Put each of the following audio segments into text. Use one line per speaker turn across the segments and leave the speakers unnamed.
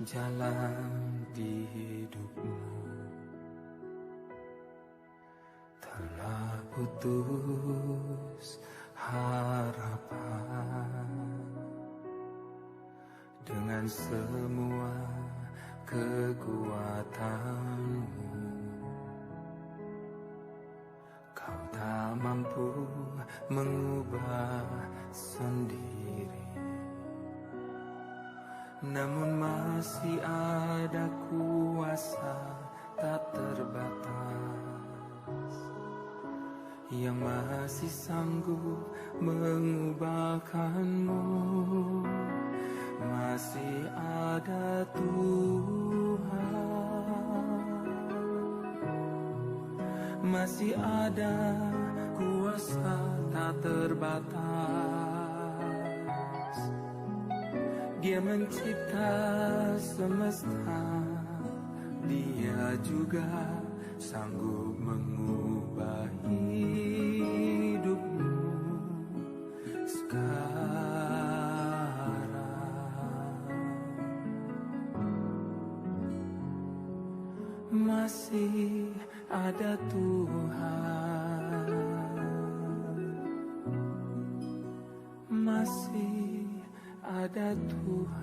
jalan di hidupmu telah putus harapan. Dengan semua kekuatanmu, kau tak mampu mengubah sendiri. Namun masih ada kuasa tak terbatas yang masih sanggup mengubahkanmu. Masih ada Tuhan, masih ada kuasa tak terbatas. Dia mencipta semesta, Dia juga sanggup mengubah hidupmu sekarang. Masih ada Tuhan, masih ada Tuhan.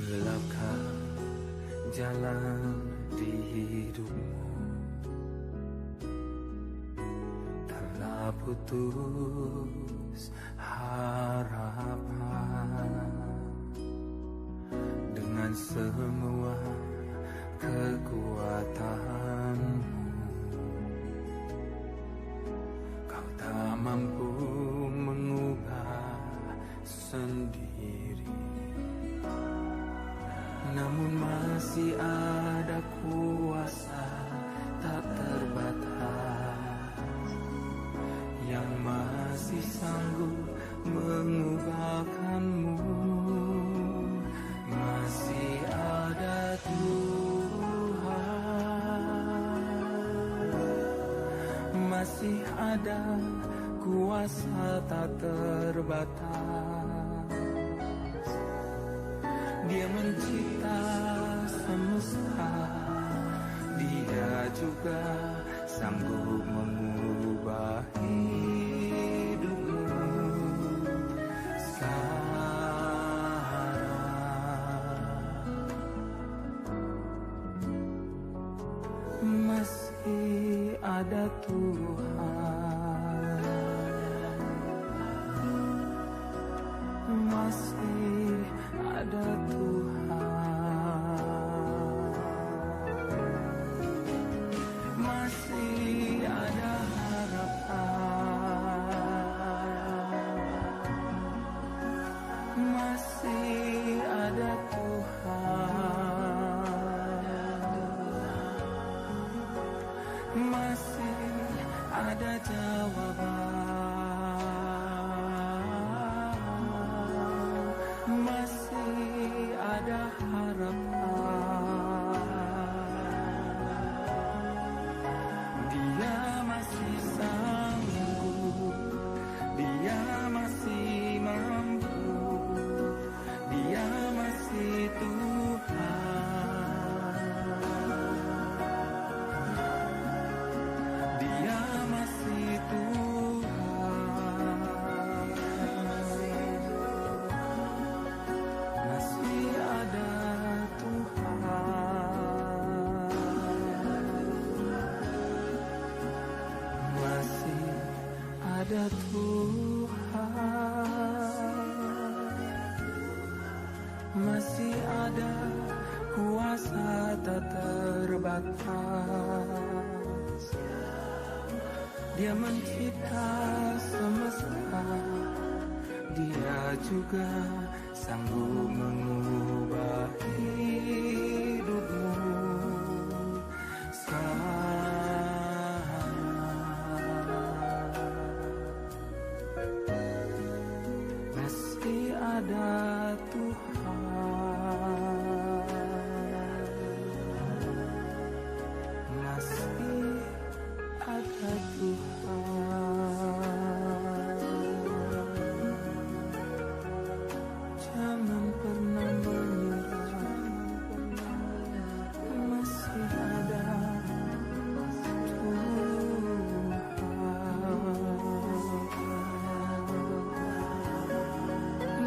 Gelapkah jalan di hidupmu, telah putus harapan. Dengan semua kekuatanmu, kau tak mampu mengubah sendiri. Namun masih ada kuasa tak terbatas yang masih sanggup mengubahkanmu. Masih ada Tuhan, masih ada kuasa tak terbatas. Dia mencipta semesta, Dia juga sanggup mengubah hidupmu sekarang. Masih ada Tuhan, masih ada Tuhan, masih ada harapan, masih ada Tuhan, masih ada jawaban, masih ada harapan. Dia masih sanggup, Dia masih mampu, Dia masih Tuhan, Dia masih Tuhan, masih ada Tuhan, masih ada Tuhan, masih ada kuasa tak terbatas. Dia mencipta semesta, Dia juga sanggup mengubah hidupmu sekarang. ada Tuhan, masih ada Tuhan. Jangan pernah menyerah, masih ada Tuhan.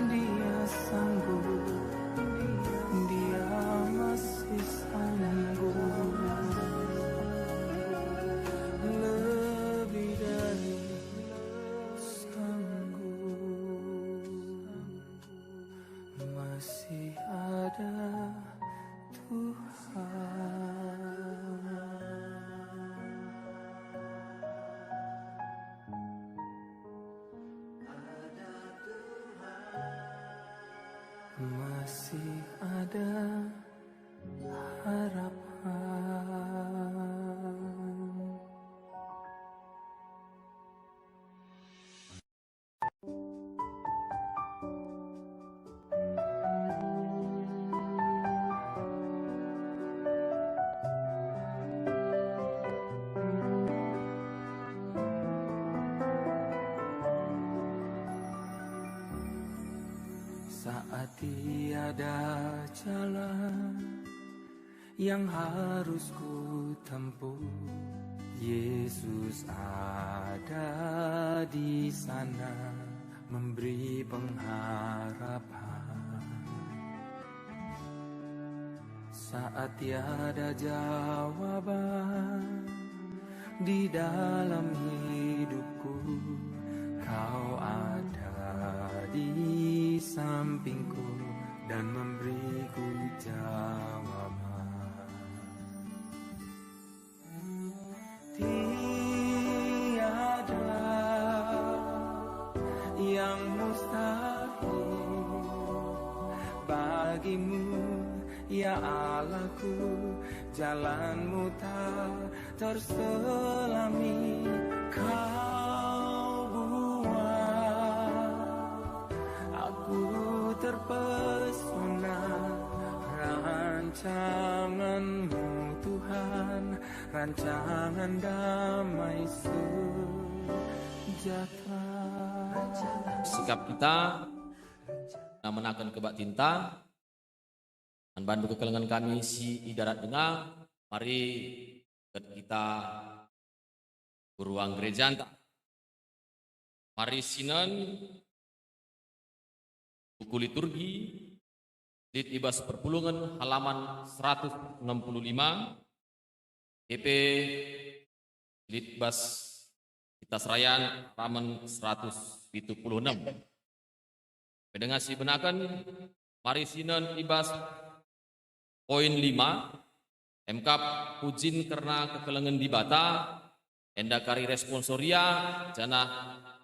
Dia sanggup, dia masih sanggup, lebih dari sanggup. Masih ada Tuhan. Masih ada harapan. Saat tiada jalan yang harus ku tempuh, Yesus ada di sana memberi pengharapan. Saat tiada jawaban di dalam hidupku, Kau ada di sampingku dan memberiku jawaban. Tiada yang mustahil bagimu, ya Allahku. Jalanmu tak terselami, Kau buat aku terpesona. Rancangan-Mu Tuhan, rancangan damai sejahtera.
Sikap kita menakan kebak cinta dan bantu kekelengan kami si idarat dengar. Mari kita beruang gereja anta. Mari sinan buku liturgi Lit Ibas Perpulungan halaman 165, EP Litbas Kita Serayan halaman 176. Pendengar si benakan, mari sinan ibas poin 5, MK pujin karena kekelengan di bata, enda kari responsoria, jana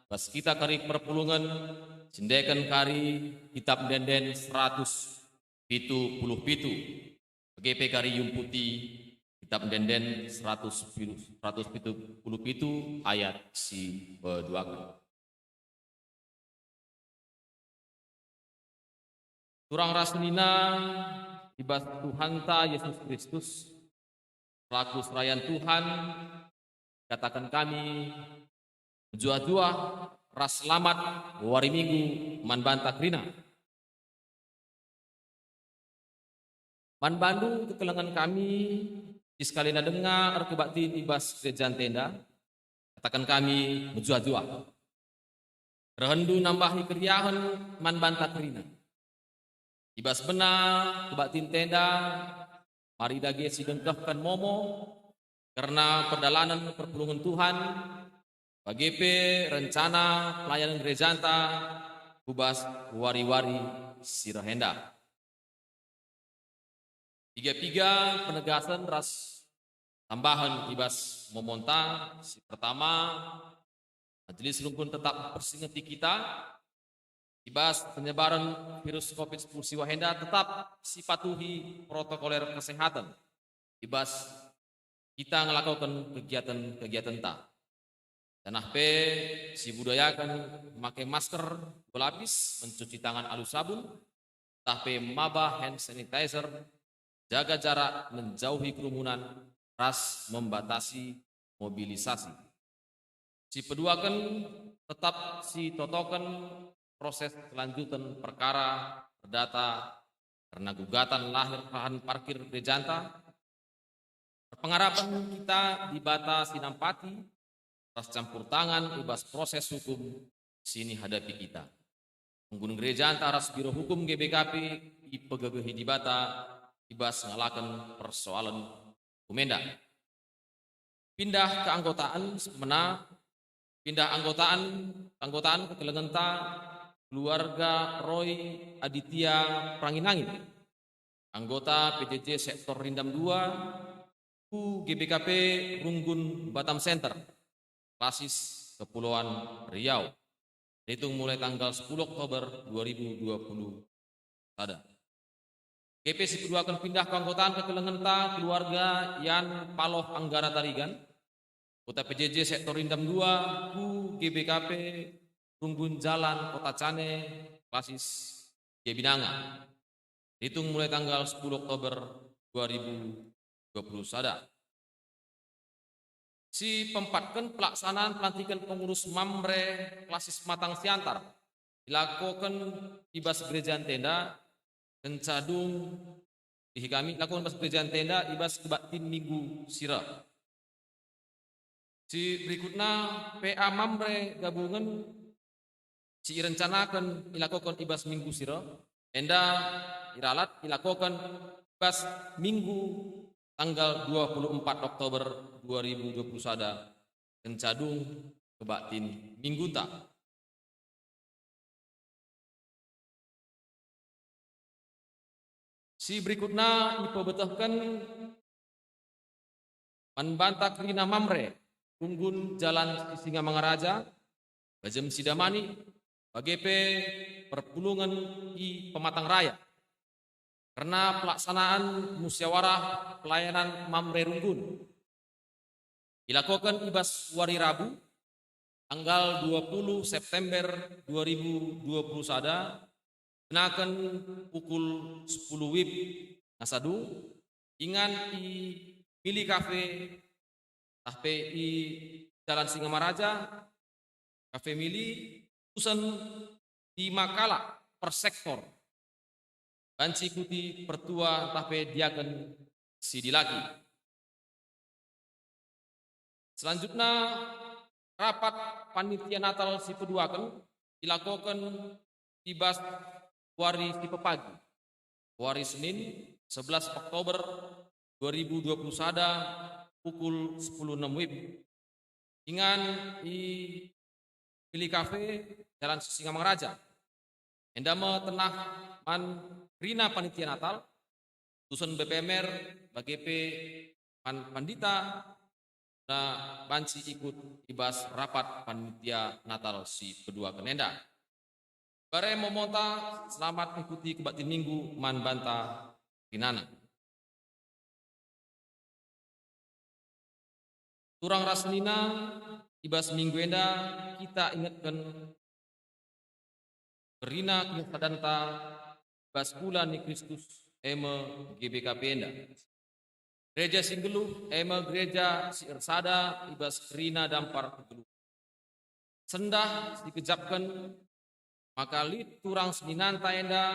bas kita kari perpulungan, sindekan kari kitab denden 177, GP kari yumputi kitab denden 177 ayat si berduakan. Turang rasulina ibas Tuhan ta Yesus Kristus selaku serayan Tuhan, katakan kami jua-jua ras selamat wari minggu man banta krina. Man Bandung kekelengan kami di sekali dengar kebakti ibas gereja tenda, katakan kami jua-jua rehendu nambahi keriahan man banta krina. Ibas benar kebakti tenda, mari dage sidengkahkan momo karena perjalanan perpulungan Tuhan, BGP rencana pelayanan gereja anta, kubas wari-wari sirahenda. Tiga penegasan ras tambahan ibas memonta. Si pertama, majelis rukun tetap bersingeti kita. Ibas penyebaran virus COVID-19 siwahenda tetap sipatuhi protokoler kesehatan. Ibas kita melakukan kegiatan-kegiatan tak. Tanah P si budayakan memakai masker berlapis, mencuci tangan alus sabun, tapi maba hand sanitizer, jaga jarak, menjauhi kerumunan, ras membatasi mobilisasi. Si peduakan tetap si totokan proses kelanjutan perkara perdata karena gugatan lahir lahan parkir Grejanta. Pengharapan kita di Bata Sinampati, ras campur tangan ibas proses hukum sini hadapi kita. Menggunung gereja antara Biro Hukum GBKP ipegagahi di Bata ibas ngalakan persoalan Kumenda. Pindah keanggotaan semena, pindah anggotaan ke Kelengenta keluarga Roy Aditya Pranginangin, anggota PJJ Sektor Rindam 2 GBKP Runggun Batam Center, Klasis Kepulauan Riau. Dihitung mulai tanggal 10 Oktober 2020. Ada. GP si kedua akan pindah ke anggotaan ke Kelengenta keluarga Yan Paloh Anggara Tarigan, Kota PJJ Sektor Rindam 2 GBKP Runggun Jalan Kota Cane, Klasis Gebinanga. Dihitung mulai tanggal 10 Oktober 2020 sada. Si pempatkan pelaksanaan pelantikan pengurus Mamre Klasis Matang Siantar dilakukan ibas gereja tenda kencadung di kami lakukan ibas gereja tenda ibas kebatin minggu sira. Si berikutnya PA Mamre gabungan si rencanakan dilakukan ibas minggu sira tenda iralat dilakukan ibas minggu tanggal 24 Oktober 2020 sada kencadung kebatin minggu tak. Si berikutnya dipebetahkan Manbanta Krina Mamre Runggun Jalan Singamangaraja Bajem Sidamani BGP Perpulungan di Pematang Raya. Karena pelaksanaan musyawarah pelayanan Mamre Runggun dilakukan ibas hari Rabu tanggal 20 September 2020 sada kenakan pukul 10 WIB Nasadu ingan i Mili Cafe TPI Jalan Singamaraja Cafe Mili usan di Makala per sektor banci ikuti pertua tapi dia akan sidi lagi. Selanjutnya rapat panitia Natal si peduakan dilakukan ibas hari si pepagi hari Senin 11 Oktober 2020 sada pukul 10.06 WIB ingan di Pilih Cafe Jalan Singamangaraja endama tenah man Rina panitia Natal, Tusun BPMR, BGP, Pandita, nah banci ikut ibas rapat panitia Natal si kedua kenenda. Bare momota selamat mengikuti kebatin minggu man banta Rinana. Turang rasnina ibas minggu enda kita ingatkan Rina Kisadanta Baskulan ni Kristus ema GBKP enda. Gereja Singgeluh ema gereja si Ersada ibas Rina Dampar Geluh. Sendah dikejapkan maka lit turang seninanta enda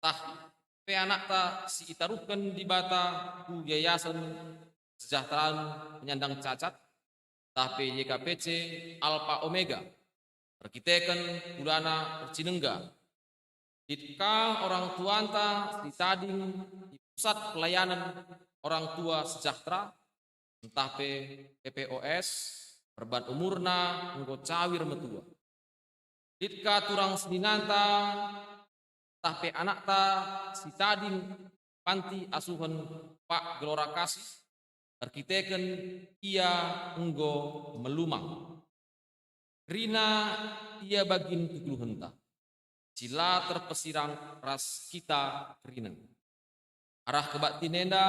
tah pe anak ta si itaruhkan di Bata ku yayasan sejahteraan penyandang cacat tah pe YKPC Alpha Omega perkitekan bulana percinengga jika orang tuanta di Tading di pusat pelayanan orang tua sejahtera entah PPOS perban umurna engko cawir metua jika turang seninanta entah anak ta si Tading panti asuhan Pak Gelora Kasih terkiteken ia enggo melumang Rina ia bagin kegluhenta sila terpesirang ras kita kerinan. Arah kebatinenda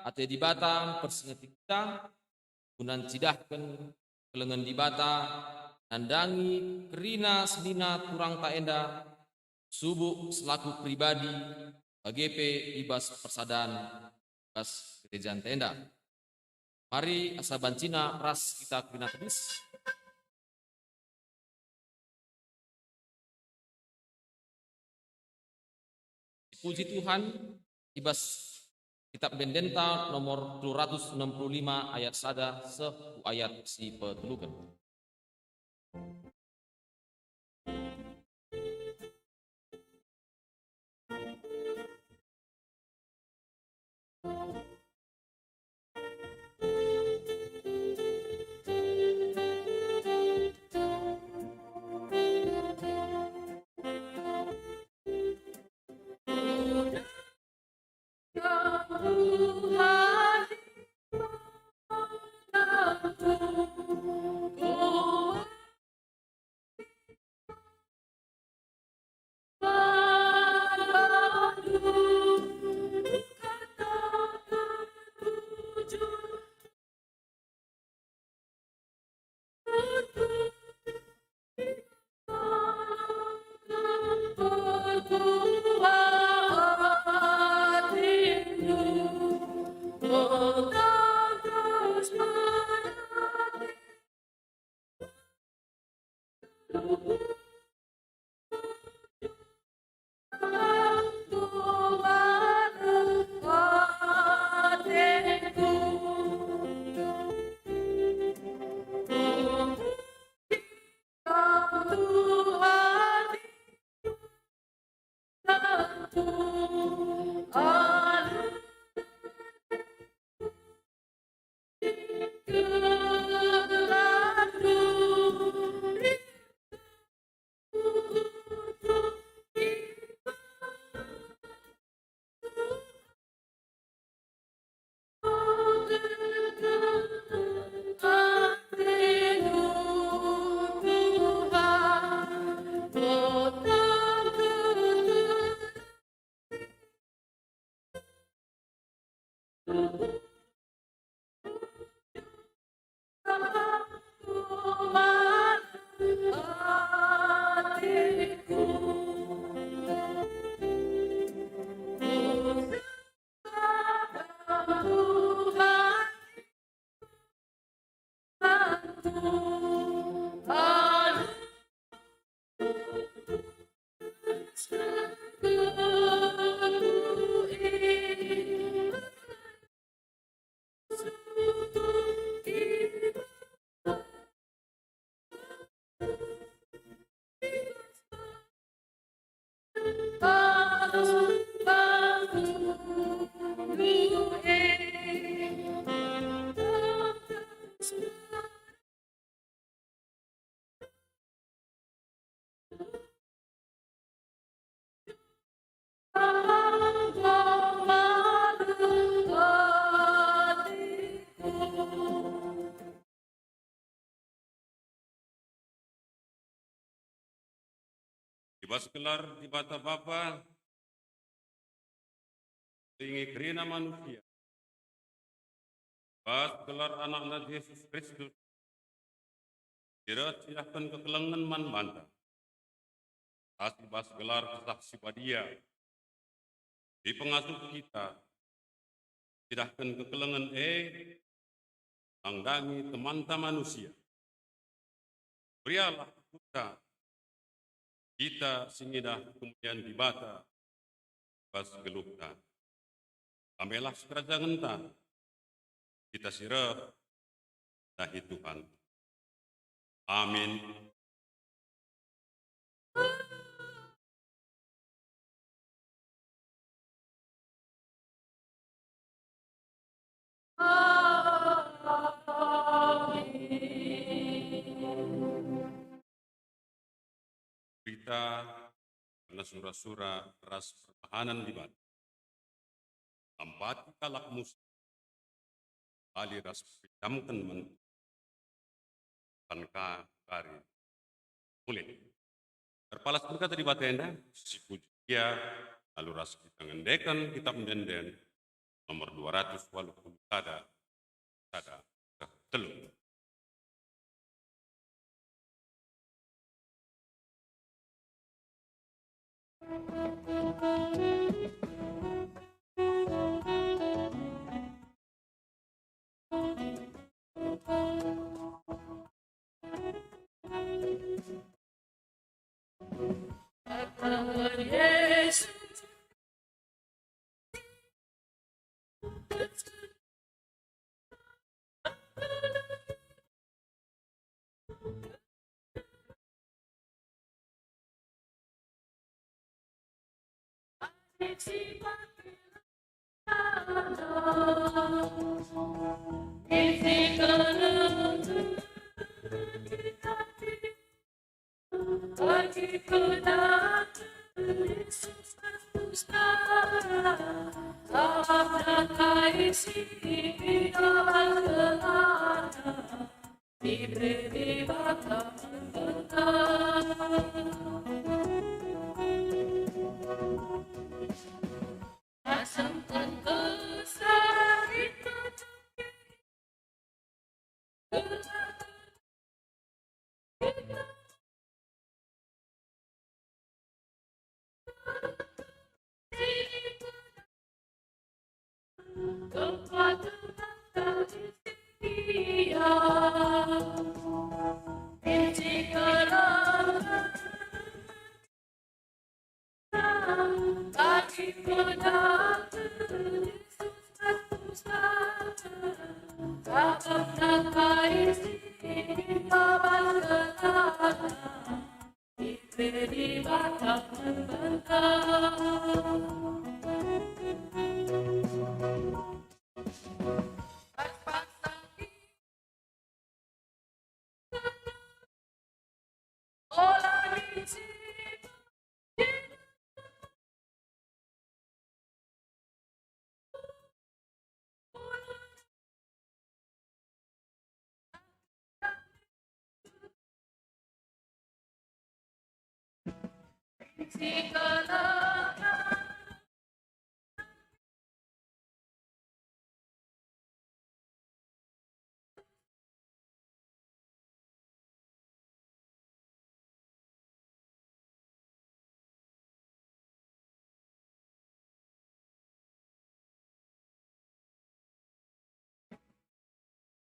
ate di Batam persingeti kita gunan cidahkan kelengan di bata, nandangi kerina sedina turang taenda, subuh selaku pribadi, BGP ibas persadaan, ibas kerajaan tenda. Mari asa bancina ras kita kerina tebis. Puji Tuhan, ibas kitab Bendenta nomor 265 ayat sada ayat si petulukan.
Ibas gelar di bata Bapa, tinggi kerina manusia. Ibas gelar anak-anak Yesus Kristus, tidak silahkan kekelangan man banta. Ibas gelar kesaksi padia, di pengasuh kita, silahkan kekelangan tangdangi teman-teman manusia. Berialah kita singidah kemudian di bata pas gelukta. Ambillah sekerajaan ta, kita sirah dahi Tuhan. Amin. Berita karena surah-surah ras pertahanan di bata. Empat kalak musuh ali ras pidamkan men tanka kari mulai terpalas berkata di batenda si pujian lalu ras kita ngendekan kitab mendenden nomor 280 sada telur.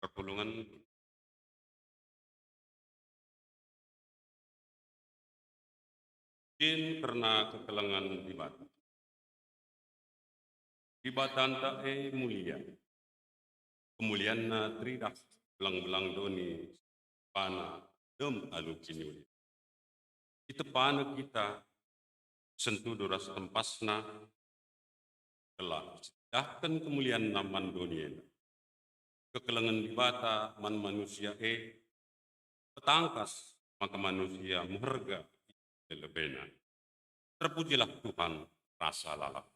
Perpulungan mungkin karena kekelangan di batu. Di batanta mulia. Kemuliaan na tridak belang-belang doni pana dem alu kini. Kita pana kita sentuh doras tempasna telah dahkan kemuliaan naman doni. Kekelangan di bata man manusia petangkas maka manusia muharga lebena. Terpujilah Tuhan rasa lalap.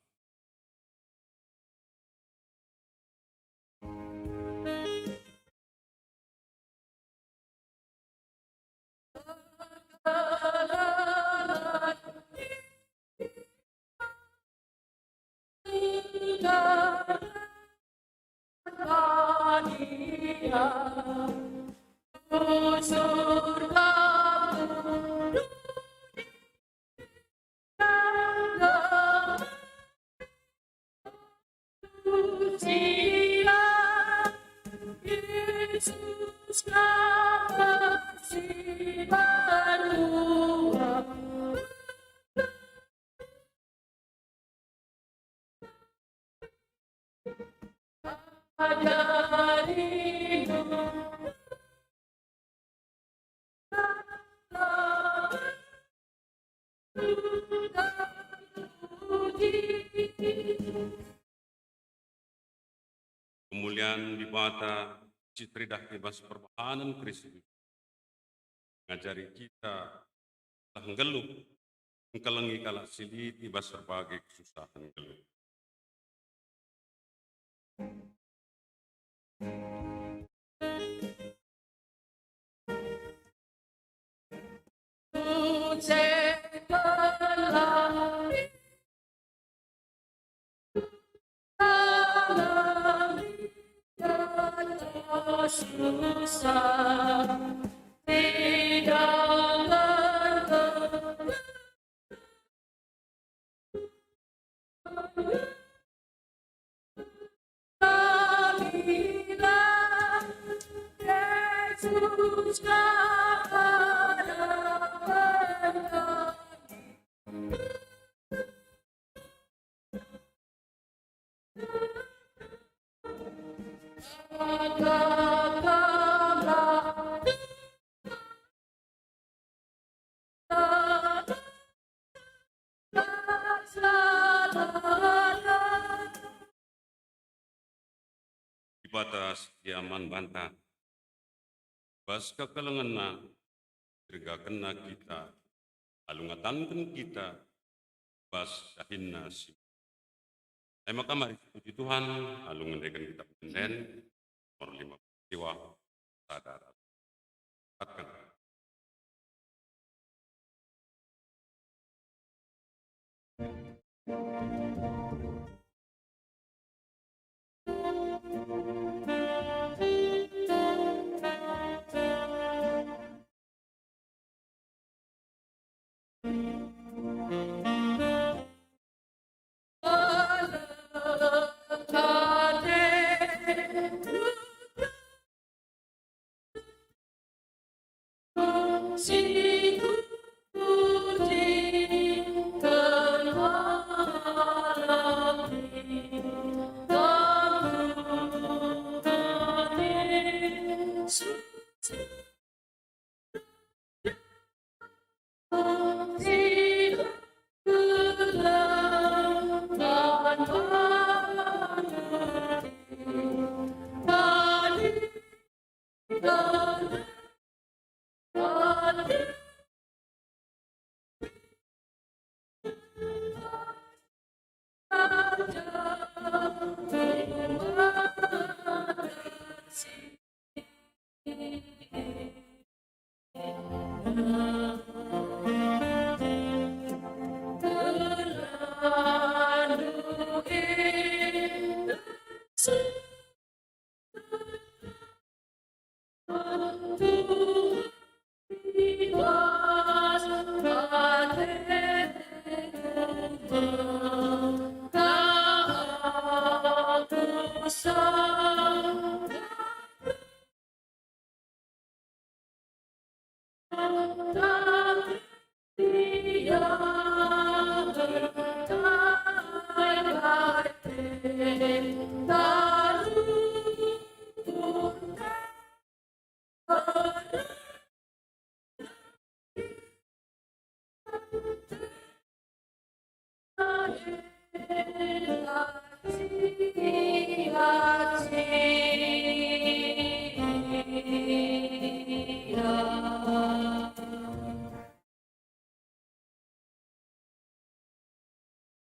Kemuliaan di mata citridah bebas perbahanan Kristus. Ngajari kita geluh, engkelengi kalak silit ibas berbagai kesusahan geluh. Di batas diaman bantah, bas kekelengena, dirga kena kita, alungatankan kita, bas dahinna si. Maka mari puji Tuhan, alungandekan kita penden, nomor 5 peristiwa sadar. Akan.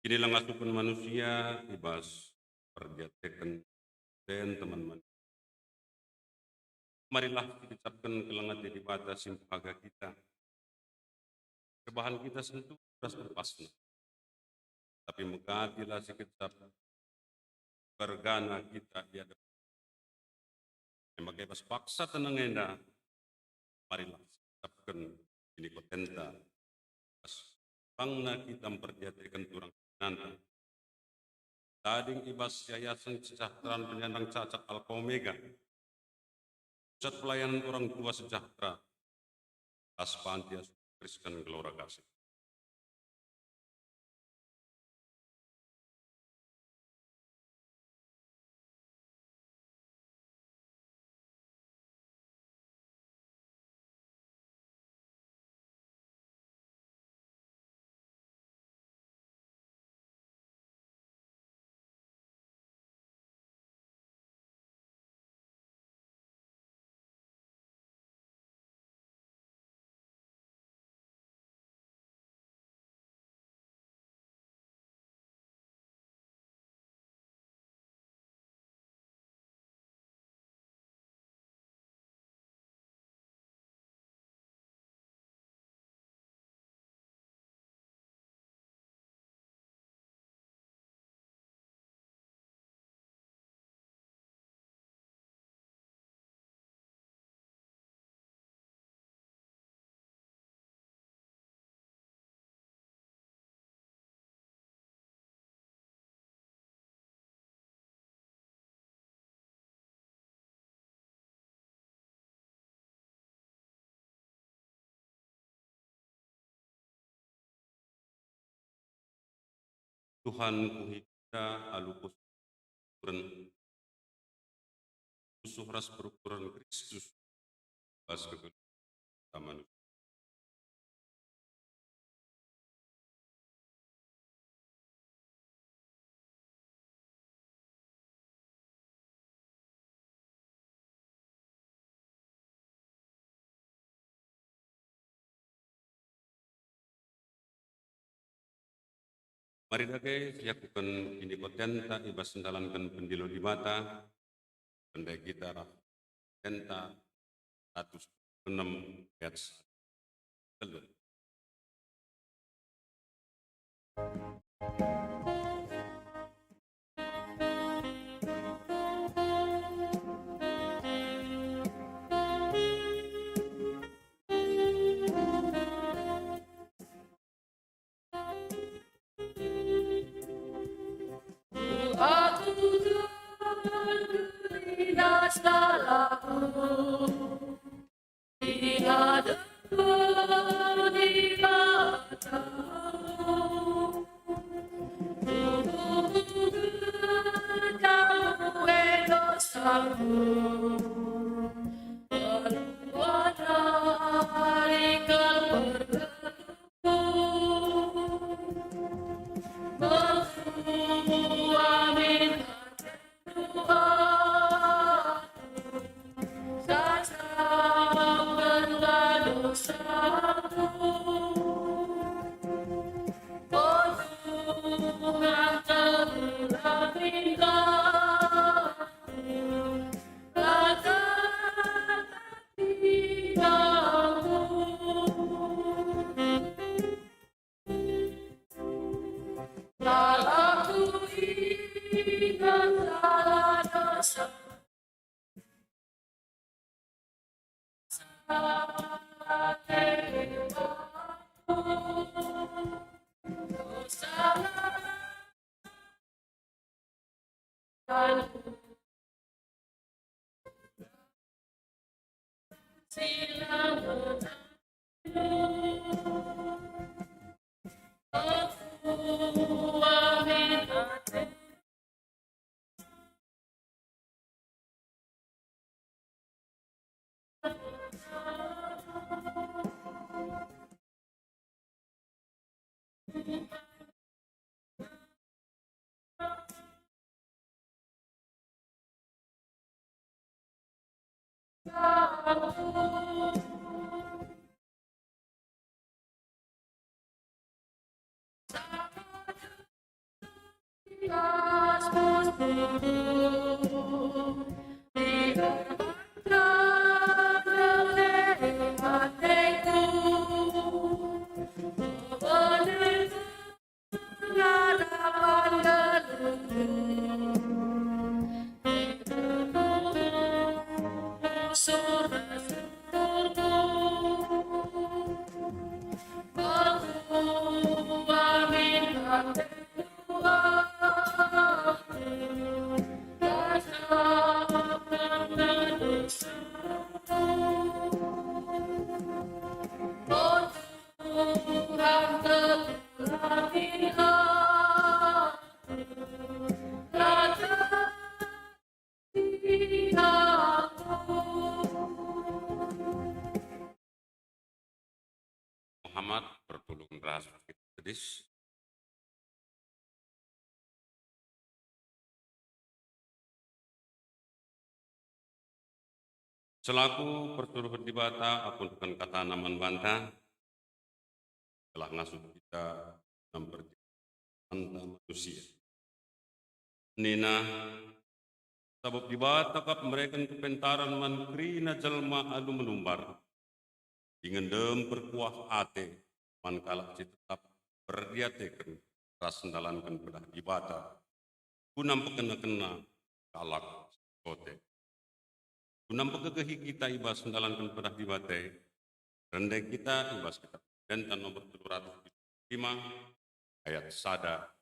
Inilah ngasupan manusia, ibas perjateken dan teman-teman. Marilah dicapkan kelengat jadi batas simpaga kita. Kebahan kita sentuh beras berpasna. Tapi megadilah sikecap bergana kita di hadapan. Memakai bas paksa tenang enda. Marilah dicapkan ini kotenta. Bangna kita memperjatikan turang nanti. Tading ibas yayasan kesejahteraan penyandang cacat Alfa Omega. Pusat pelayanan orang tua sejahtera. Aspantia Kriskan Gelora Kasih. Tuhan kuhita alupus musuh ras berukuran Kristus atas kegelapan manusia. Mari dagai yakukan ini kotenta ibas sendalankan pendilo di mata, pendai kita tenta 106 ayat 1.
Aku terlindas salahku di hadapmu di matamu. Tubuhku berjauh dosamu, keluar dari keluargaku.
Muhammad bertolong ras Kristus. Selaku perturuhan di bata, aku bukan kata naman banta, telah ngasuh kita mempercayai manusia. Nina, sabab di bata kap mereka kepentaran man krina jelma alu menumbar, dengan dem berkuah ate, man kalak tetap berdiatekan, ras sendalankan pedah di bata, kunam pekena-kena kalak kote. Kunam pekekehi kita ibas sendalankan pedah di bate, rendai kita ibas kita. Dan nomor 205 ayat sada.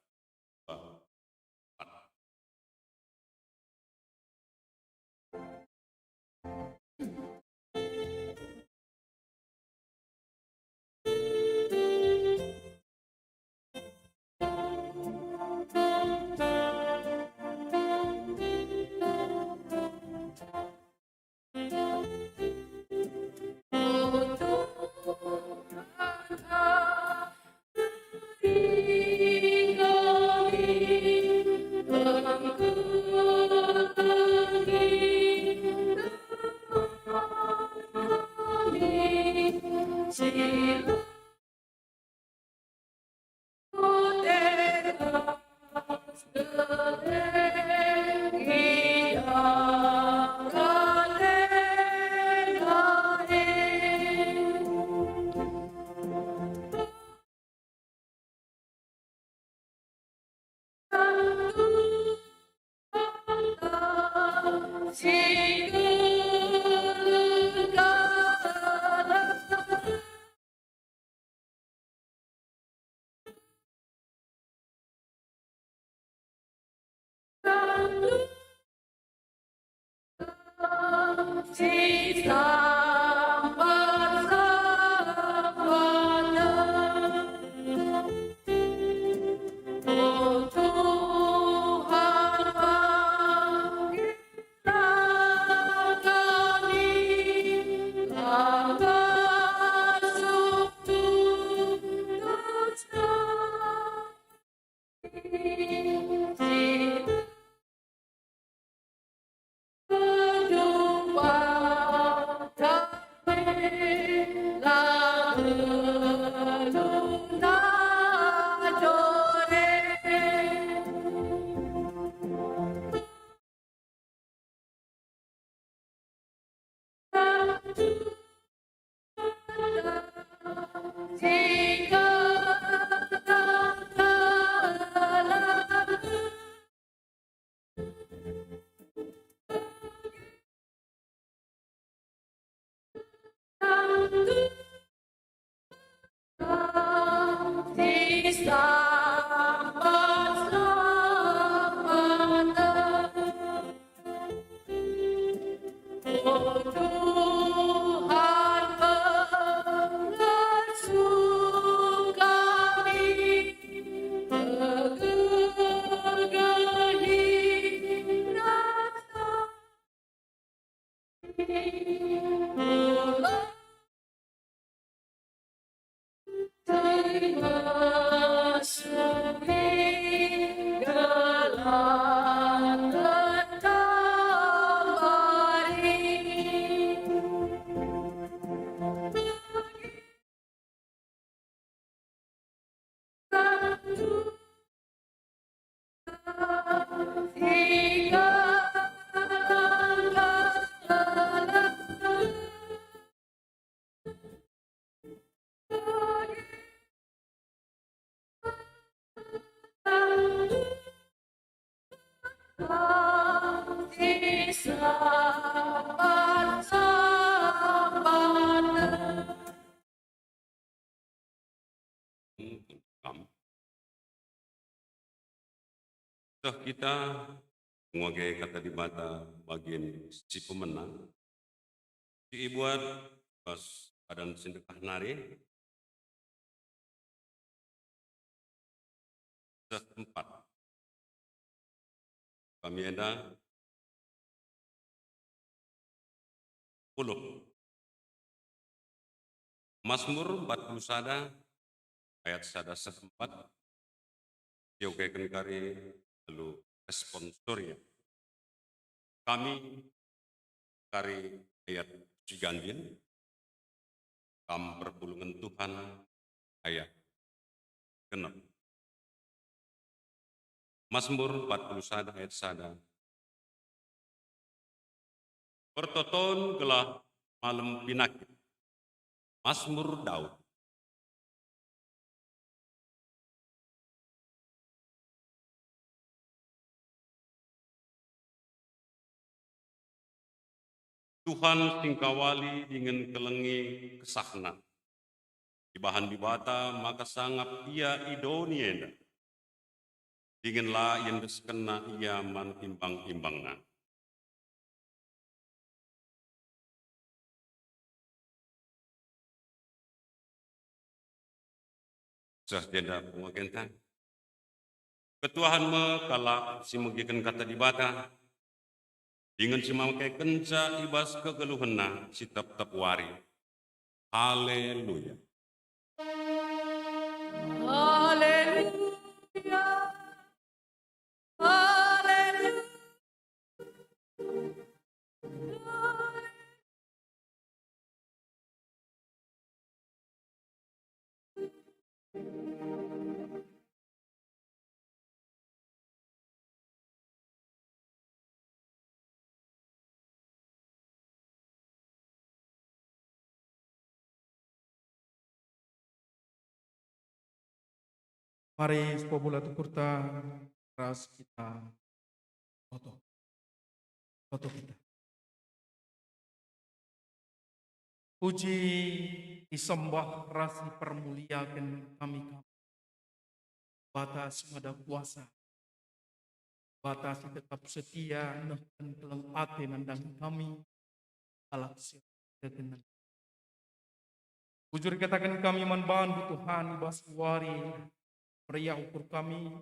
Oh Tuhan, panggillah kami, langkah sukses kehidupan kami, Oh Tuhan, pengasuh kami, pegegahi rasa mulai dimasuki gelang tentang hari.
Kami. Sudah kita menguasai kata di mata bagian si pemenang. Si ibuat pas badan sedekah nari. Sudah tempat. Kami ada 10. Mazmur 41 ayat 1 4. Diokekan kari lalu responsornya. Kami kari ayat Cigantin. Kam perpulungan Tuhan ayat 6. Mazmur 41 ayat 1. Pertoton gelah malam pinakit. Mazmur Daud. Tuhan singkawali dengan kelengi kesahna. Di bahan dibata maka sangat ia idoniena. Dinginlah yang diskena ia man imbang-imbangna. Sahjeda pengagentan. Ketuahan me kala si megikan kata dibata. Dengan si mamakai kenca ibas kegeluhena si tep-tep wari. Haleluya.
Haleluya. Haleluya.
Mari sepobula tukurta ras kita foto.
Foto kita. Puji disembah rasi permuliakan kami. Bata semada kuasa. Bata si tetap setia nehkan teleng ate nandang kami. Alak dengan. Bujur katakan kami manbandu Tuhan ibas wari. Meriah ukur kami.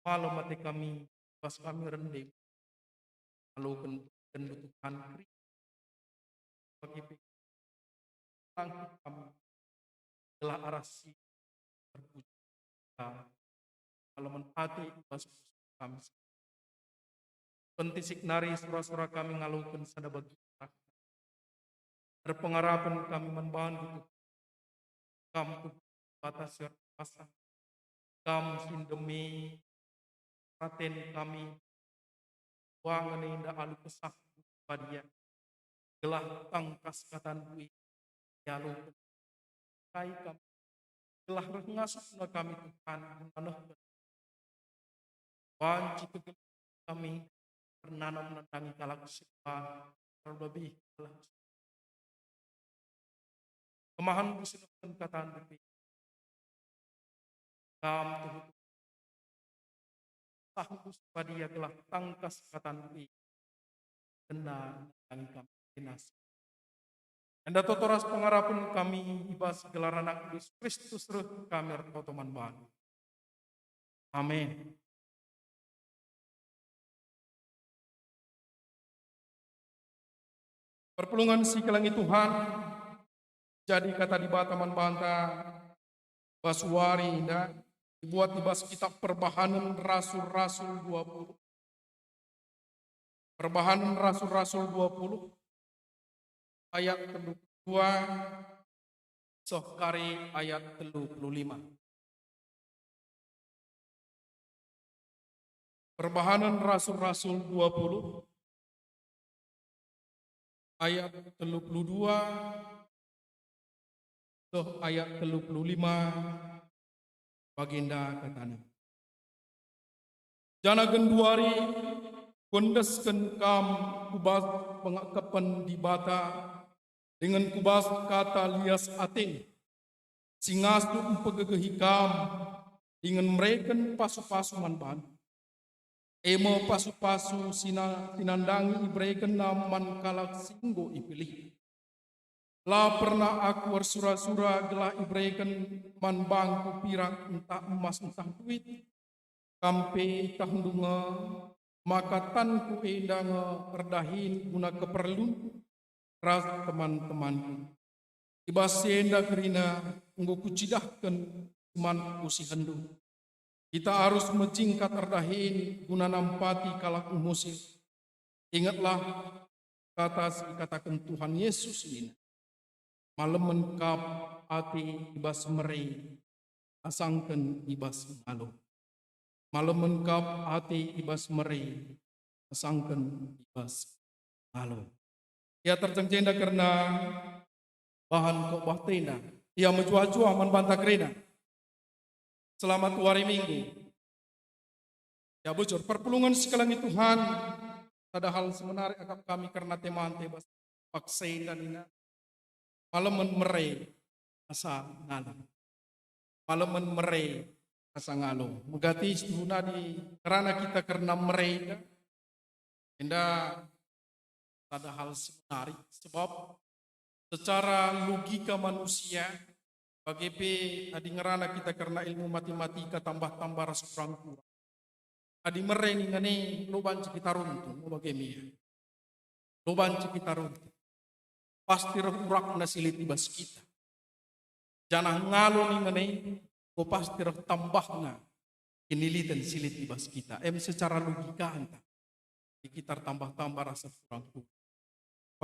Malam mati kami. Pas kami rendem. Lalu kendu Tuhan kri. Bagi langkah kami telah arasi terpuji. Kalau menhati ibas kami. Pentisik nari surah-surah kami ngalukan sada bagi. Berpengarapan kami membantu kamu batas pasang kamu sindemi raten kami wangan indah alu kesak padia gelah tangkas katan bui yalu kai kami gelah rengasuk na kami Tuhan manah wanci kami bernanam nandangi kalak sepan terlebih kalak kemahan businukan kataan bui kamu tuh tahus padia gelah tangkas katan bui kena nandangi kami dinas. Anda totoras pengarapan kami ibas gelaran Yesus Kristus terus kami rotoman bahan. Amin. Perpulungan si kelangi Tuhan jadi kata di bataman banta basuari indah dibuat di bas kitab Perbahanan Rasul-Rasul 20. Perbahanan Rasul-Rasul 20 ayat 32 Sohkari ayat 35. Perbahanan Rasul-Rasul 20 ayat 32 Soh ayat 35 baginda katana. Jana genduari kondesken kam kubas pengakapan di bata dengan kubas kata lias ating singastu empegegehi kam dengan mereken pasu-pasu manban emo pasu-pasu sinandangi ibreken naman kalak singgo ipilih la pernah aku bersura-sura gelah ibreken manbangku pirak entah emas entah duit kampe tahdunga maka tanku indang perdahin guna keperlu ras teman-temanku. Ibas senda kerina nggo kucidahkan cuman usi hendu. Kita harus menjingkat terdahin guna nampati kalak musil. Ingatlah katakan Tuhan Yesus ini. Malam menkap hati ibas merei asangkan ibas malu. Malam menkap hati ibas merei asangkan ibas malu. Ia terjengjenda karena bahan kok tenda. Ia menjua-jua membantah kerina. Selamat hari Minggu. Ya bocor perpulungan sekalian Tuhan. Ada hal semenarik akap kami karena teman tebas paksei dan ina. Malam merei asa ngalam. Malam merei asa ngalo. Megati istuhuna di karena kita karena merei. Indah ada hal menarik sebab secara logika manusia bagi adi ngerana kita karena ilmu matematika tambah-tambah rasa kurang-kurang. Adi mereni ngani loban kita runtuh bagaimana? Loban kita runtuh. Pasti urak na silit ibas kita. Jangan ngalo ni ngani ko pasti tambah na kinilitan silit ibas kita. Secara logika anta. Kita tambah-tambah rasa kurang-kurang.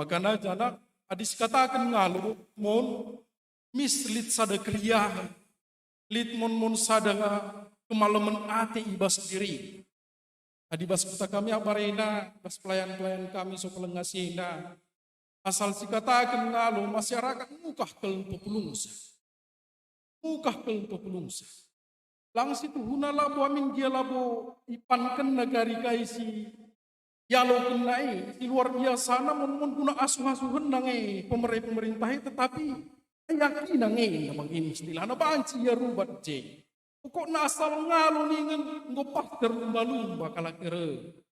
Pagana jana adis katakan ngalo mon mislit sada kriyahan lit mon sada kemalaman ate ibas diri adibas kota kami abarena bas pelayan-pelayan kami sokelang ngasina asal si katakan ngalo masyarakat mukah kel populungsa lang situ huna labo amin dia labo ipankan negari kaisi Ya lo kenai, si luar biasa namun guna asuh-asuhan nange pemerintah tetapi yakin nange namang ini istilah na banci ya rubat je. Pokok nasal ngalo ningen ngopah terlumba-lumba kala kere.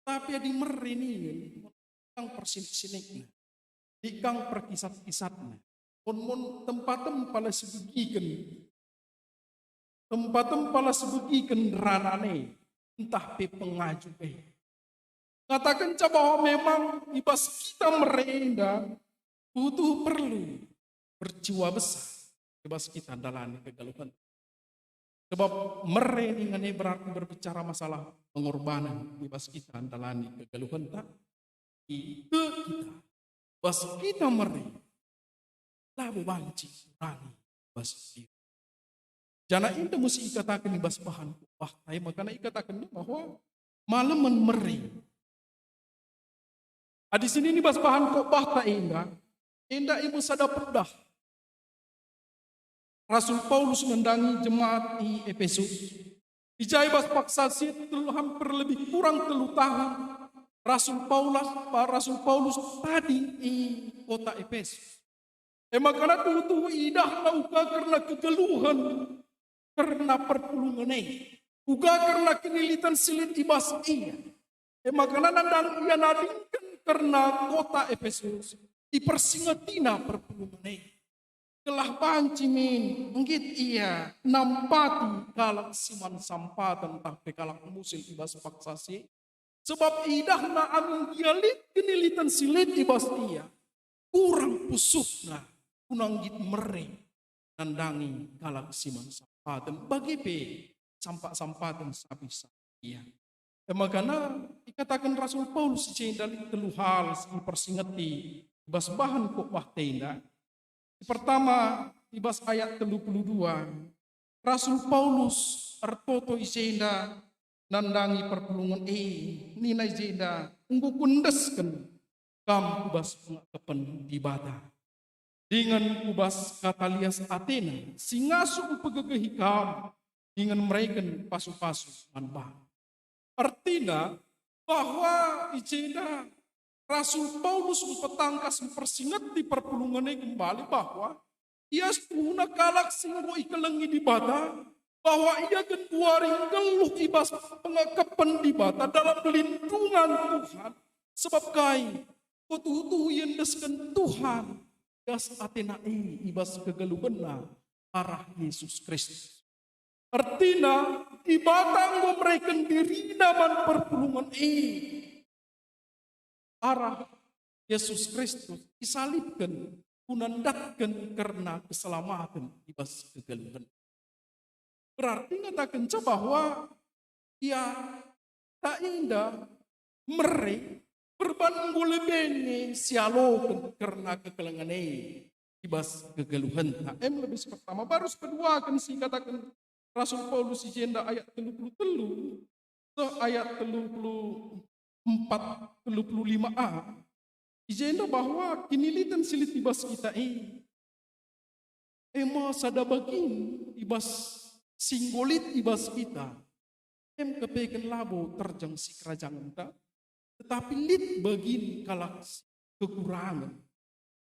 Tapi di meri ningen kang persinik-sinikna. Di kang perkisat-kisatna. Mon tempat-tempat sebegikan. Tempat-tempat sebegikan ranane. Entah pe pengaju pe. Katakan bahwa memang ibas kita merenda butuh perlu berjiwa besar ibas kita dalani kegaluhan. Sebab mereningane berarti berbicara masalah pengorbanan ibas kita dalani kegaluhan tak itu kita. Ibas kita merenda labu banci rani ibas kita. Jana itu mesti ikatakan ibas bahan. Wah, makanya ikatakan bahwa malaman merenda. Di sini ini bas bahan khotbah tak indah. Indah ibu sada pedah. Rasul Paulus mendangi jemaat di Efesus. Dijai bas paksa hampir lebih kurang 3 tahun. Rasul Paulus tadi di kota Efesus. Makanya tuh idah nauka karena kegeluhan. Karena perpulungan uga karena kinilitan silit ibas iya. Makanya nandang ia nadingkan karena kota Efesus dipersingatina perpulungan kelah banci min ngit iya nampati kalak siman sampatan tapi kalak musil ibas paksasi sebab idah na amin gialit kenilitan silit ibas iya kurang pusukna kunang git mere nandangi kalak siman sampatan bagi pe sampatan sabisa iya. Makanya dikatakan Rasul Paulus dari 3 hal persingati ibas bahan khotbah tenda. Pertama ibas ayat 32 Rasul Paulus artoto isenda nandangi perpulungan nina isenda unggu kundesken kam ubas pengakapan di bata dengan ubas katalias Athena singasu upegegehikam dengan mereka pasu-pasu manbah. Artinya bahwa ijena Rasul Paulus mempetangkas mempersingat di perpulungannya kembali bahwa ia setuna kalak singgo ikelengi di bata bahwa ia genduari geluh ibas pengakapan di bata dalam lindungan Tuhan sebab kai kutuh yang desken Tuhan gas Athena ibas kegeluhana arah Yesus Kristus. Artinya, di batang mereka diri naman perpulungan arah Yesus Kristus disalibkan, kunandatkan karena keselamatan ibas kegeluhan. Berarti ngatakan bahwa ia tak indah berbanding lebih sialokan karena kegelangan ibas kegeluhan. Nah, lebih pertama baru kedua kan sih katakan Rasul Paulus ijenda ayat 33 ayat 35a ijenda bahwa kinilitan silit ibas kita sada bagin ibas singgolit ibas kita kepekan labo terjang si kerajaan ta tetapi lit bagin kalak kekurangan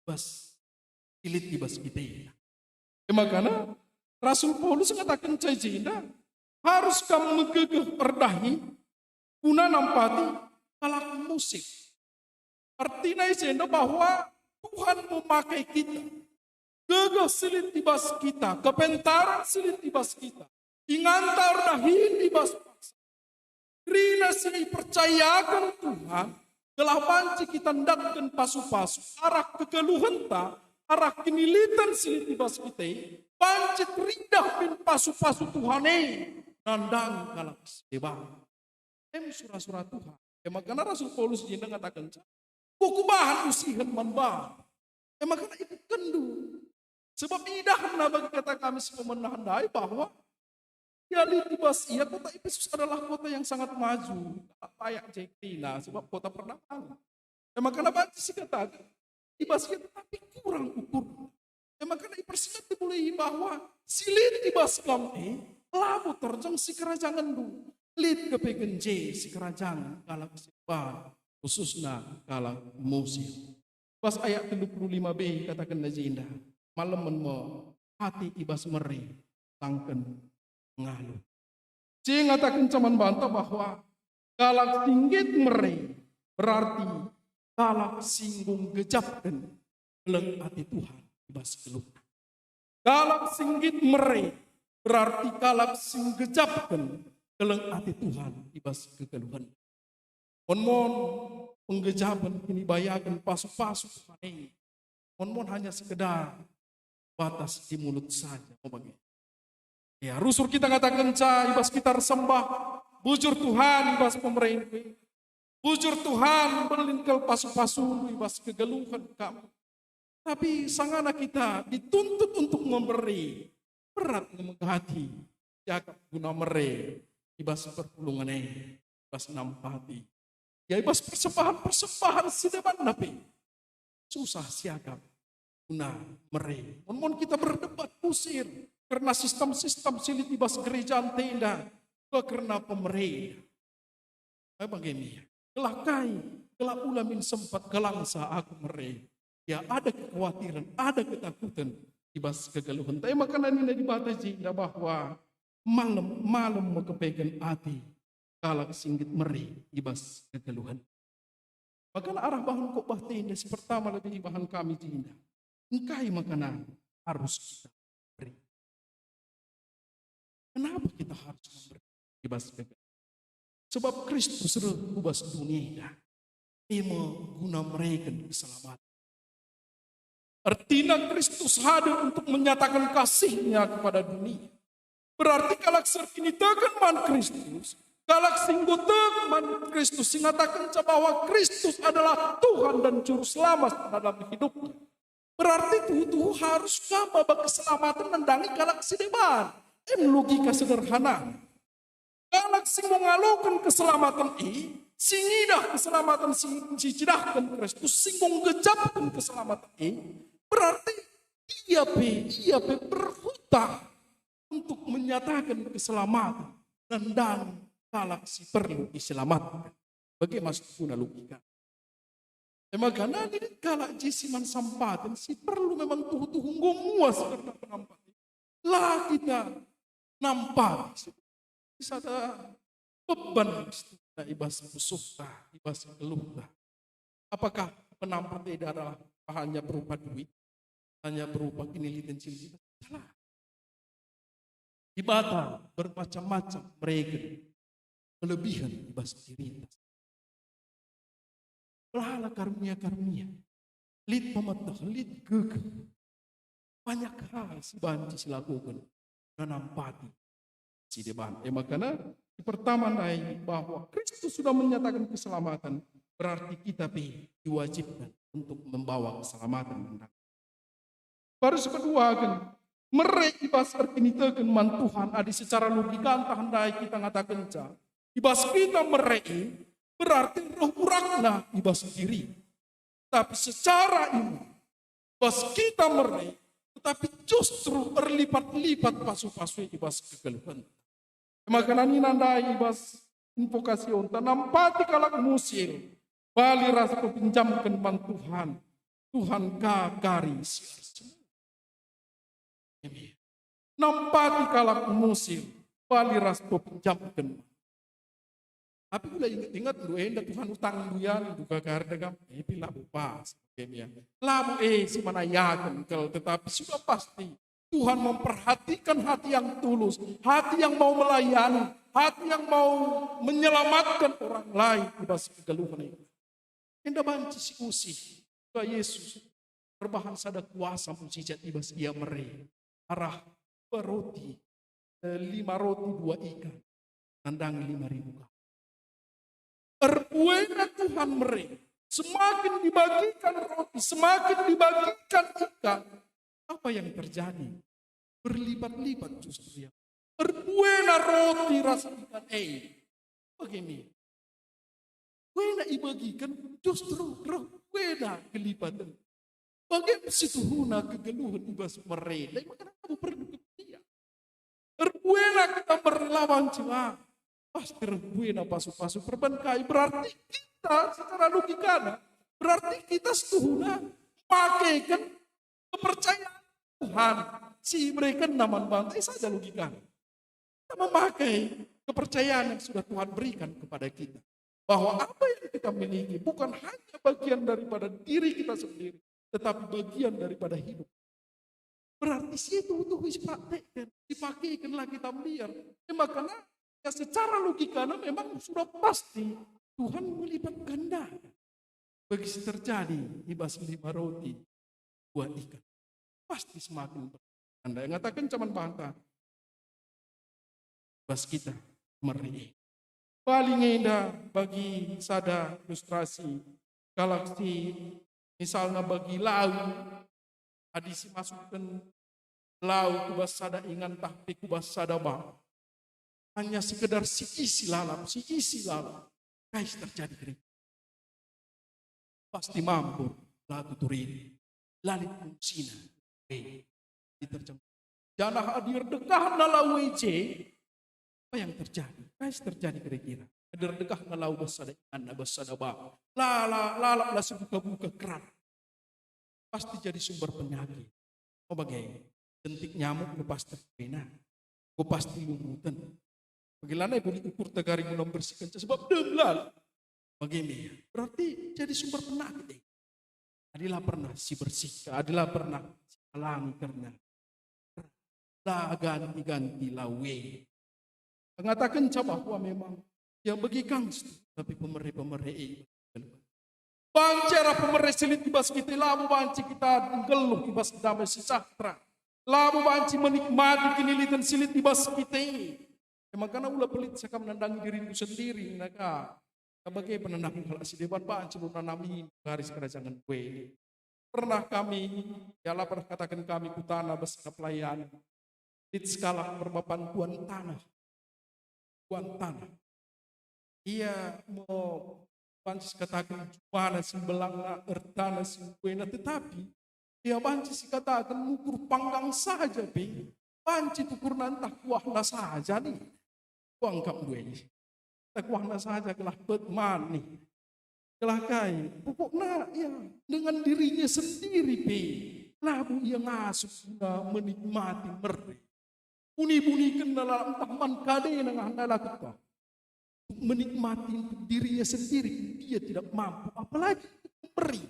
ibas silit ibas kita makanya Rasul Paulus mengatakan cajina harus kamu megegeh erdahi guna nampati kalak musik. Artinya isenda bahwa Tuhan memakai kita. Gegeh silit ibas kita, kepentaran silit ibas kita. Ingantar erdahi ibas paksa. Rina sini percayakan Tuhan telah banci kita ndatkan pasu-pasu arah kegeluhan ta arah kinilitan silit ibas kita. Pancit rindah bin pasu-pasu Tuhan nandang kalak sebab surah-surah Tuhan. Makanya Rasul Paulus jenda ngatakan buku bahan usihan manbah. Makanya itu kendu. Sebab idah bagi kata kami sepemenahandai bahwa ya ditibas ia kota Efesus adalah kota yang sangat maju. Layak Jektina sebab kota perdagangan. Makanya banyak sih katakan ibas kita tapi kurang ukur. Makanya persingat dimulai bahwa silit ibas kami labu terjang si kerajaan du. Lid kepeken J si kerajaan kalak sepan khususna kalak Mesir. Pas ayat 35b katakan Najinda, malam menmo hati ibas mere tangken ngalu. J ngatakan caman bantah bahwa kalak tinggit mere berarti kalak singgung gejapkan keleng hati Tuhan ibas keluh. Kalak singgit mere berarti kalak sing gejapkan keleng hati Tuhan ibas kekeluhan. Mon penggejapan ini bayakan pasu-pasu ini. Mon hanya sekedar batas di mulut saja. Ya, rusur kita katakan ibas kita sembah, bujur Tuhan ibas pemerintah. Bujur Tuhan berlingkal pasu-pasu ibas kegeluhan kamu. Tapi sangana kita dituntut untuk memberi berat menghati. Jakap guna mere ibas perpulungan ibas nampati. Ya ibas persembahan sidaban napi. Susah siagap guna mere. Mon kita berdebat kusir karena sistem-sistem silit ibas gereja tenda karena pemerintah. Bagaimana? Kelakai, kelak ulamin sempat kelangsa aku mere. Ya ada kekhawatiran, ada ketakutan ibas kegeluhan. Tapi makanan ini dibatasi bahwa malam kepegan hati kalak singgit meri ibas kegeluhan. Maka arah bahan kok bahtinda si pertama lebih bahan kami tinda. Engkai makanan harus kita beri. Kenapa kita harus memberi ibas kegeluhan? Sebab Kristus ubas dunia. Ia guna mereka keselamatan. Artinya Kristus hadir untuk menyatakan kasihnya kepada dunia. Berarti kalak serkini tekan man Kristus. Kalak singgo tekan man Kristus. Singatakan bahwa Kristus adalah Tuhan dan Juru Selamat dalam hidupnya. Berarti Tuhan harus kama keselamatan mendangi kalak sideban. Logika sederhana. Kalak sing mengalukan keselamatan singidah keselamatan sing cicidahkan Kristus. Sing menggejapkan keselamatan berarti ia berhutang untuk menyatakan keselamatan dan kalak si perlu diselamatkan. Bagaimana guna logika? Makanya ini kalak jisiman sampaten si perlu memang tuh muas karena penampak. Lah kita nampak bisa ada beban ibas musuh ibas keluh. Apakah penampak tidak adalah hanya berupa duit, hanya berupa kinili dan cili? Salah. Ibadah bermacam-macam mereka kelebihan ibas diri. Lahala karunia-karunia, lid pematah, lid gegeh. Banyak hal si banci silakukan dan nampati si depan. Makanya pertama bahwa Kristus sudah menyatakan keselamatan, berarti kita diwajibkan untuk membawa keselamatan. Baru kedua kan, mereka ibas artini tekan man Tuhan adi secara logika entah handai kita ngatakan ibas kita mereka berarti roh urakna ibas diri. Tapi secara ini ibas kita mereka tetapi justru berlipat-lipat pasu-pasu ibas kegeluhan. Makanan ini nandai ibas invokasi onta nampati kalak Mesir bali rasa pinjamkan man Tuhan. Tuhan kagari siar semua. Nampati kalak Mesir bali rasa pinjamkan. Tapi bila ingat lu Tuhan utang duyan duga gardegam bila pas. Labu si mana yakin kalau tetapi sudah pasti Tuhan memperhatikan hati yang tulus, hati yang mau melayani, hati yang mau menyelamatkan orang lain ibas kegeluhan itu. Indah banci si usih ke Yesus berbahan sada kuasa mujizat ibas ia mere arah 2 roti 5 roti 2 ikan nandang 5.000 kali. Erbuena Tuhan mere semakin dibagikan roti, semakin dibagikan ikan. Apa yang terjadi? Berlipat-lipat justru ya. Berbuena roti rasa ikan. Bagaimana? Buena dibagikan justru berbuena kelipatan. Bagaimana situ huna kegeluhan ibas mereda. Makanya kamu perlu kemudian. Berbuena kita berlawan celah. pasti rebuena pasu-pasu perbankai. Berarti kita secara logika, berarti kita setuhuna pakaikan kepercayaan Tuhan. Si mereka naman bantai saja logika. Kita memakai kepercayaan yang sudah Tuhan berikan kepada kita. Bahwa apa yang kita miliki bukan hanya bagian daripada diri kita sendiri, tetapi bagian daripada hidup. Berarti itu dipraktekkan, dipakaikanlah kita biar. Karena ya secara logika memang sudah pasti Tuhan melipat ganda. Begitu terjadi ibas 5 roti, 2 ikan. Pasti semakin bertanda. Yang katakan cuman bangka. Bas kita meri. Paling indah bagi sada ilustrasi galaksi, misalnya bagi laut, hadisi masukkan laut kubas sada ingan tapi kubas sada bang. Hanya sekedar si isi lalap. Kais terjadi kering. Pasti mampu latu turin. Lalit fungsina. Diterjemah. Jangan hadir dekah nalau wece. Apa yang terjadi? Kais terjadi kira-kira. Hadir dekah nalau basada ikan basada bang. Lalap lah sebuka-buka keran. Pasti jadi sumber penyakit. Oh bagaimana? Dentik nyamuk lepas terkena. Kau pasti lumutan. Bagaimana ibu diukur tegari guna membersihkan sebab demlal. Bagaimana? Berarti jadi sumber penyakit. Adilah pernah si bersih. Adilah pernah si alangi karena lah ganti-ganti lawe. Mengatakan bahwa memang yang bagi kangst tapi pemerih-pemerih. Bancara pemerih silit ibas kita lamu banci kita geluh ibas damai sejahtera. Lamu banci menikmati kinilitan silit ibas kita ini. Emang karena ulah pelit saya menandangi diriku sendiri, naka sebagai penandang kalau si dewan banci lu nanami garis kerajaan gue ini. Pernah kami, ialah pernah katakan kami kutana bersama pelayan di skala perbapan tuan tanah. Ia mau banci katakan mana sembelangna ertana simpuena, tetapi ia banci katakan ukur panggang saja be. Banci ukur nantah kuahna saja nih. Kuangkap gue ini. Kuahna saja kelah betman nih. Kelah kai. Pokoknya ya dengan dirinya sendiri be. Labu ia ngasuh menikmati meri. Buni-buni kenal entah man kade nang handala kita. Menikmati untuk dirinya sendiri dia tidak mampu, apalagi memberi.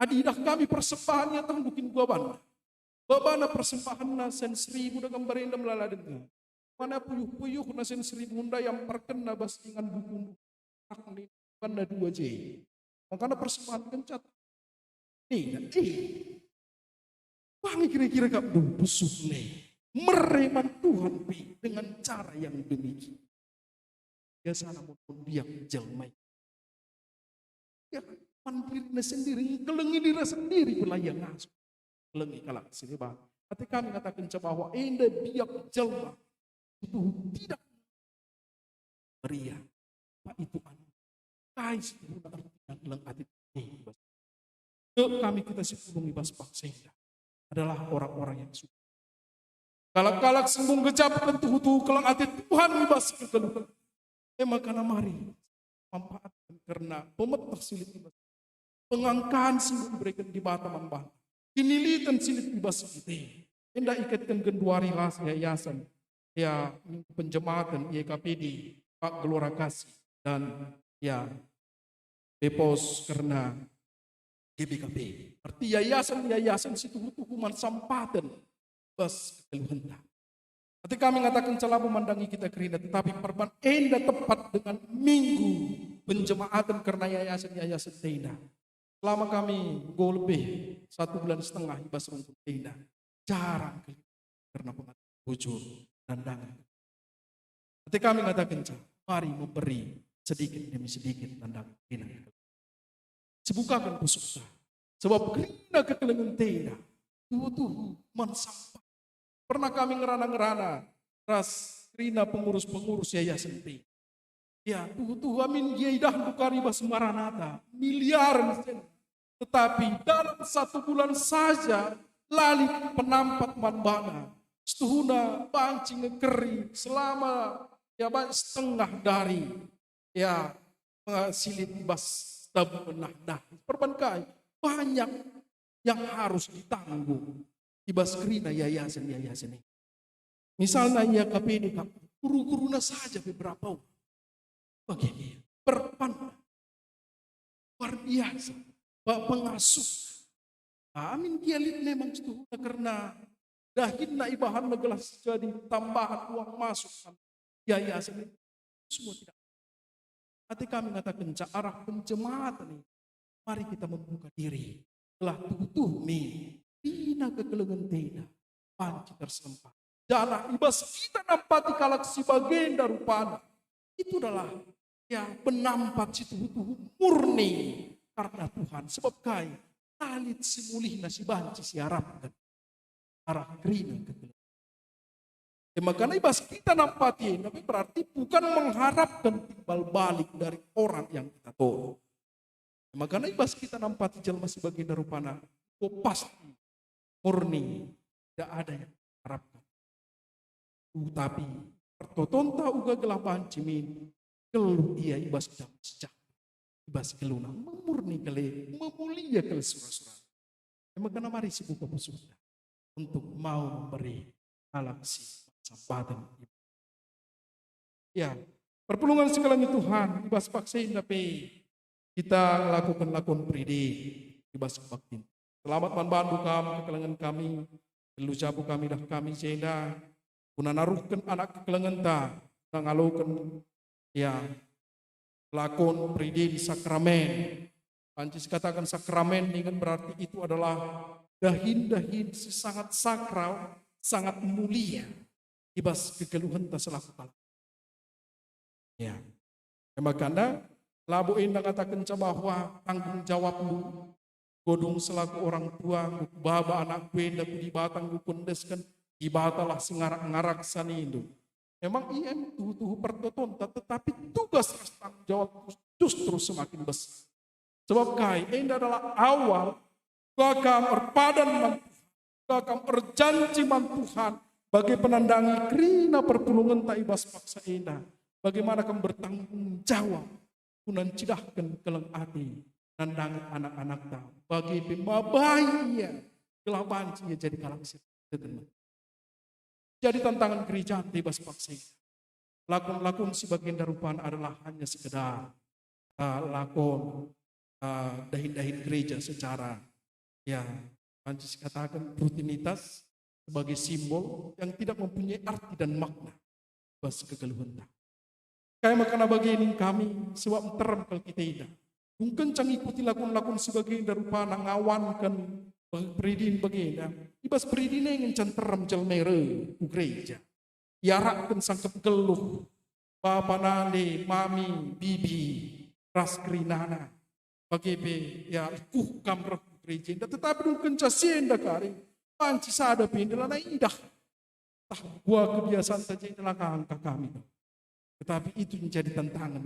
Adidah kami persembahannya tang bukin gua bana. Babana persembahan nasen 1000 dengan berenda melala dengar. Mana puyuh-puyuh nasen 1000 hunda yang perkena bas ingan buku ini banda 2J. Makanya persembahan kencat. Wangi kira-kira kak busuk nih. Mereman Tuhan dengan cara yang demikian. Ya sana maupun dia jelmai. Ya mandirinya sendiri, kelengi diri sendiri belayang ngasuh. Kelengi kalak sini bah. Hati kami katakan bahwa indah biak jelma itu tidak beria. Pak itu anu. Kais itu artinya kelang hati. Kami kita sepulungi bas paksa adalah orang-orang yang suka. Kalak-kalak sembung gejap tentu kelang hati Tuhan ibas kegeluhan. Makanya mari manfaatkan karena pemetah silit ibas. Pengangkaan silit berikan di bataman bata. Kinilitan silit ibas kita. Hendak ikatkan genduari yayasan. Ya penjemaatan YKPD Pak Gelora Kasih dan ya Depos karena GBKP. Arti yayasan situ hukuman sampatan. Bas keluhan. Nanti kami mengatakan celah memandangi kita kerina, tetapi perban enda tepat dengan minggu penjemaatan karena yayasan tenda. Selama kami go lebih 1,5 bulan ibas rumput tenda, jarang karena pengatur bujur dan dangan. Nanti kami mengatakan mari memberi sedikit demi sedikit tandang tenda. Sebukakan pusukta, sebab kerina kekelengan tenda, tuh mensampah. Pernah kami ngerana-ngerana, ras rina pengurus-pengurus yayasan T. Ya, tuh amin dia dah bukari bas maranata, miliaran sen. Tetapi dalam 1 bulan saja, lali penampat manbana, setuhuna pancing ngekeri selama ya setengah dari ya silit ibas tabunah nah perbankai banyak yang harus ditanggung ibas kerina yayasan ini. Misalnya ya KPD guru-guruna saja beberapa begini perpan luar biasa pengasuh amin kialit memang itu karena dahin na ibahan gelas jadi tambahan uang masuk yayasan ini semua tidak. Hati kami mengatakan arah pencematan ini mari kita membuka diri telah tutuh mi tina kekelengan tena panci tersempat jana ibas kita nampati kalak si bagian darupana itu adalah ya penampat situ murni karena Tuhan sebab kai talit simulih nasi banci si harapkan arah kerina kekelengan. Makanya ibas kita nampati tapi berarti bukan mengharapkan timbal balik dari orang yang kita tolong. Makanya ibas kita nampati jelma sebagai darupana pasti murni tidak ada yang harapkan. Tapi pertotonta uga gelapan cimin kelu ia ibas jam sejak ibas keluna memurni kele memulia kele surah-surah. Makanya mari si buka surga untuk mau memberi alaksi sambatan. Ya, perpulungan sekalian Tuhan ibas paksain tapi kita lakukan pridi ibas baktin. Selamat manbandu kami kekelengan kami, telu jabu kami dah kami senda, guna naruhkan anak kekelengan ta, ngalukan ya lakon pridi di sakramen. Pancis katakan sakramen ini kan berarti itu adalah dahin sangat sakral, sangat mulia. Ibas kekeluhan tak selaku kalah. Ya. Makanya labu indah katakan bahwa tanggung jawab lu godong selaku orang tua baba anak benda di batang kundeskan ibatalah sengarak-ngarak sani itu. Memang iya tuh pertoton tetapi tugas tanggung jawab justru semakin besar. Sebab kai indah adalah awal bakal berpadan mantuhan, bakal berjanji mantuhan bagi penandangi kerina pertulungan tak ibas paksa indah. Bagaimana kamu bertanggung jawab kunan cidahkan keleng ati nandangi anak-anak tak bagi pemabaya kelaban ya jadi kalang jadi tantangan gereja ibas paksa lakon-lakon sebagian darupan adalah hanya sekedar lakon dahin-dahin gereja secara ya Pancis katakan rutinitas sebagai simbol yang tidak mempunyai arti dan makna bas kegeluhan tak. Kayak makana bagian kami sebab terang kalau kita tidak. Mungkin cang ikuti lakon-lakon sebagai darupa ngawankan peridin bagian. Ibas peridin yang canteram jalmere gereja. Yarakkan sangkep geluh. Bapa nane, mami, bibi, raskrinana. Bagi ya kam roh gereja. Tetapi mungkin casenda kari. Panci sada pindah na indah. Tah gua kebiasaan saja itulah angka kami. Tetapi itu menjadi tantangan.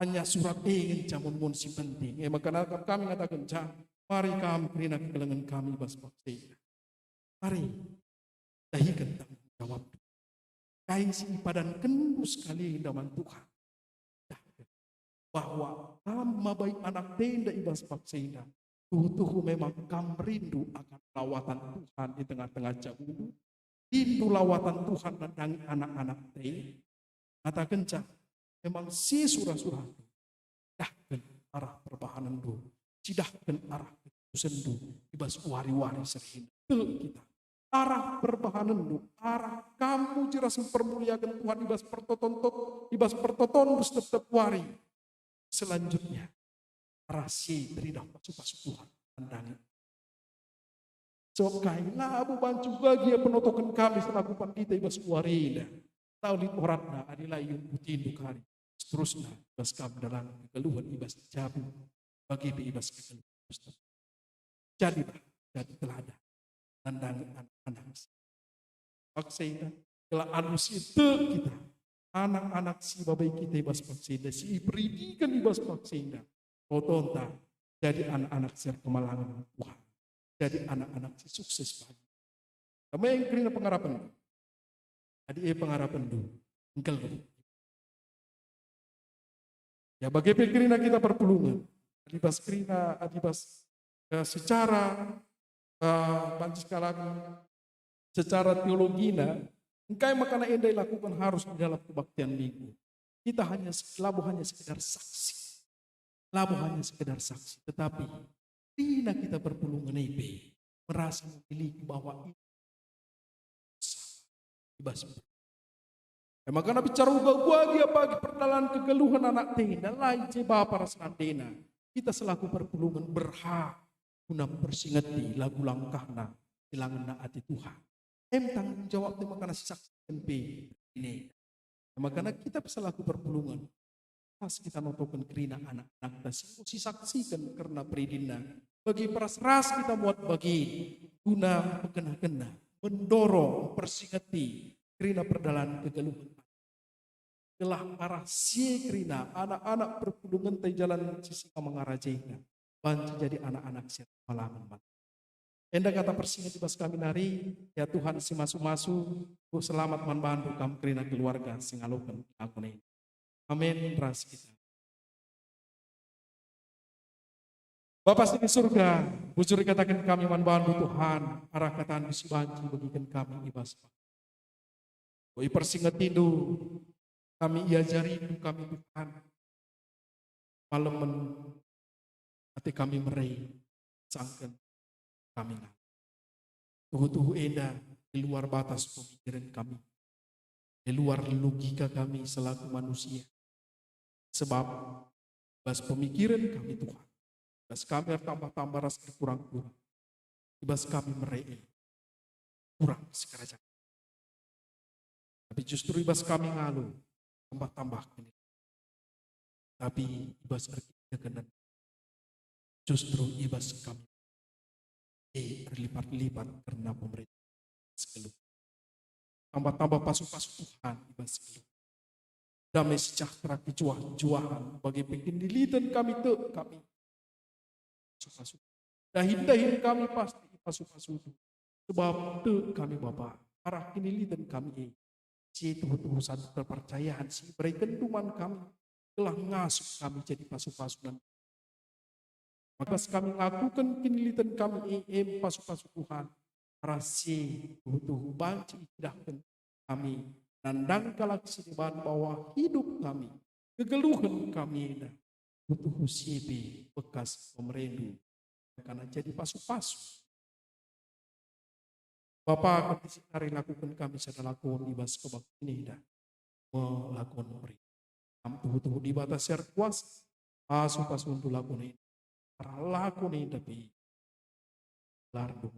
Hanya surat ingin jamun mun si penting. Maka kami katakan mari kami kerina kegelengan kami bas bakti. Mari dahikan tanggung jawab. Kain si padan kendu sekali daman Tuhan. Bahwa kami baik anak tenda ibas bakti. Tuh memang kamu rindu akan lawatan Tuhan di tengah-tengah jamu. Rindu lawatan Tuhan dan anak-anak teh. Kata kencang. Memang si surah-surah itu. Cidahkan arah perbahanan dulu. Cidahkan arah keputusan dulu. Ibas wari-wari sering. Kita. Arah perbahanan dulu. Arah kamu jelas mempermuliakan Tuhan. Ibas pertoton tetap wari. Selanjutnya. Rahasia teridah pasu-pasu Tuhan pandangan. So kailah abu bancu bagia penotokan kami selaku pandita ibas warina. Tahu di oratna adilah yung putin kari. Seterusnya ibas kami dalam keluhan ibas jabu bagi ibas kekeluhan. Jadilah jadi teladan pandangan anak-anak. Paksina telah anus itu kita anak-anak si babai kita ibas paksina si beridikan ibas paksina. Tonta jadi anak-anak si kemalangan Tuhan. Jadi anak-anak si sukses pagi. Kami yang kerina pengharapan. Adi pengharapan dulu. Engkel. Ya bagi pikirina kita perpulungan. Adibas krina, adibas secara pancaskalaku, secara teologina, engkai makana endai lakukan harus di dalam kebaktian minggu. Kita labu hanya sekedar saksi. Labu hanya sekedar saksi. Tetapi krina kita perpulungan EP merasa memiliki bahwa itu ibas. Makanya bicara gua dia bagi perdalan kegeluhan anak tenda lain jeba para senandena. Kita selaku perpulungan berhak guna persingeti lagu langkahna silangan ati Tuhan. Tanggung jawab di makana saksi ini. Makanya kita selaku perpulungan pas kita notokan kerina anak-anak dan si saksikan karena peridina. Bagi peras-ras kita buat bagi guna pekena-kena mendorong persingeti kerina perdalan kegeluhan. Telah arah si kerina anak-anak perpulungan teh jalan sisi mengarajainya. Banci jadi anak-anak siap malaman. Enda kata persingat di bas kami nari, ya Tuhan si masu-masu, ku selamat manbantu kam kerina keluarga singalukan aku nih. Amin ras kita. Bapak di surga, bujur katakan kami manbantu Tuhan, arah kataan bisi banci bagikan kami ibas. Koi persingat tindu, kami iajari kami Tuhan. Malaman hati kami merai, sangkan kami nak. Tuhu-tuhu enda di luar batas pemikiran kami. Di luar logika kami selaku manusia. Sebab bas pemikiran kami Tuhan. Bas kami tambah-tambah ras kurang-kurang. Bas kami merai. Kurang sekeraja. Tapi justru ibas kami ngalu. Tambah-tambah ini. Tapi ibas berkeinginan. Justru ibas kami berlipat-lipat karena pemerintah sekeluh. Tambah-tambah pasu-pasu Tuhan ibas sekeluh. Damai sejahtera kejuahan bagi pendilitan kami kami pasu-pasu. Dahin-dahin kami pasti pasu-pasu itu. Sebab kami Bapa arah pendilitan kami si tuh satu kepercayaan si berikan duman kami telah ngasuh kami jadi pasu-pasu dan maka kami lakukan penelitian kami pasu-pasu Tuhan. Rasi tuh banci tidakkan kami. Nandang kalaksi di bahwa hidup kami. Kegeluhan kami. Butuh sibi bekas pemerendu. Karena jadi pasu-pasu. Bapak ketika hari lakukan kami sedang lakukan di bas kebak ini. Melakukan pemerintah. Kami tuh di batas ser kuasa. Pasu-pasu untuk lakukan ini. Laku nih tapi lardu.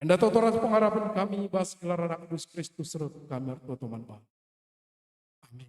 Anda totoras pengharapan kami bas gelar anak Kristus serta kami teman Bang. Amin.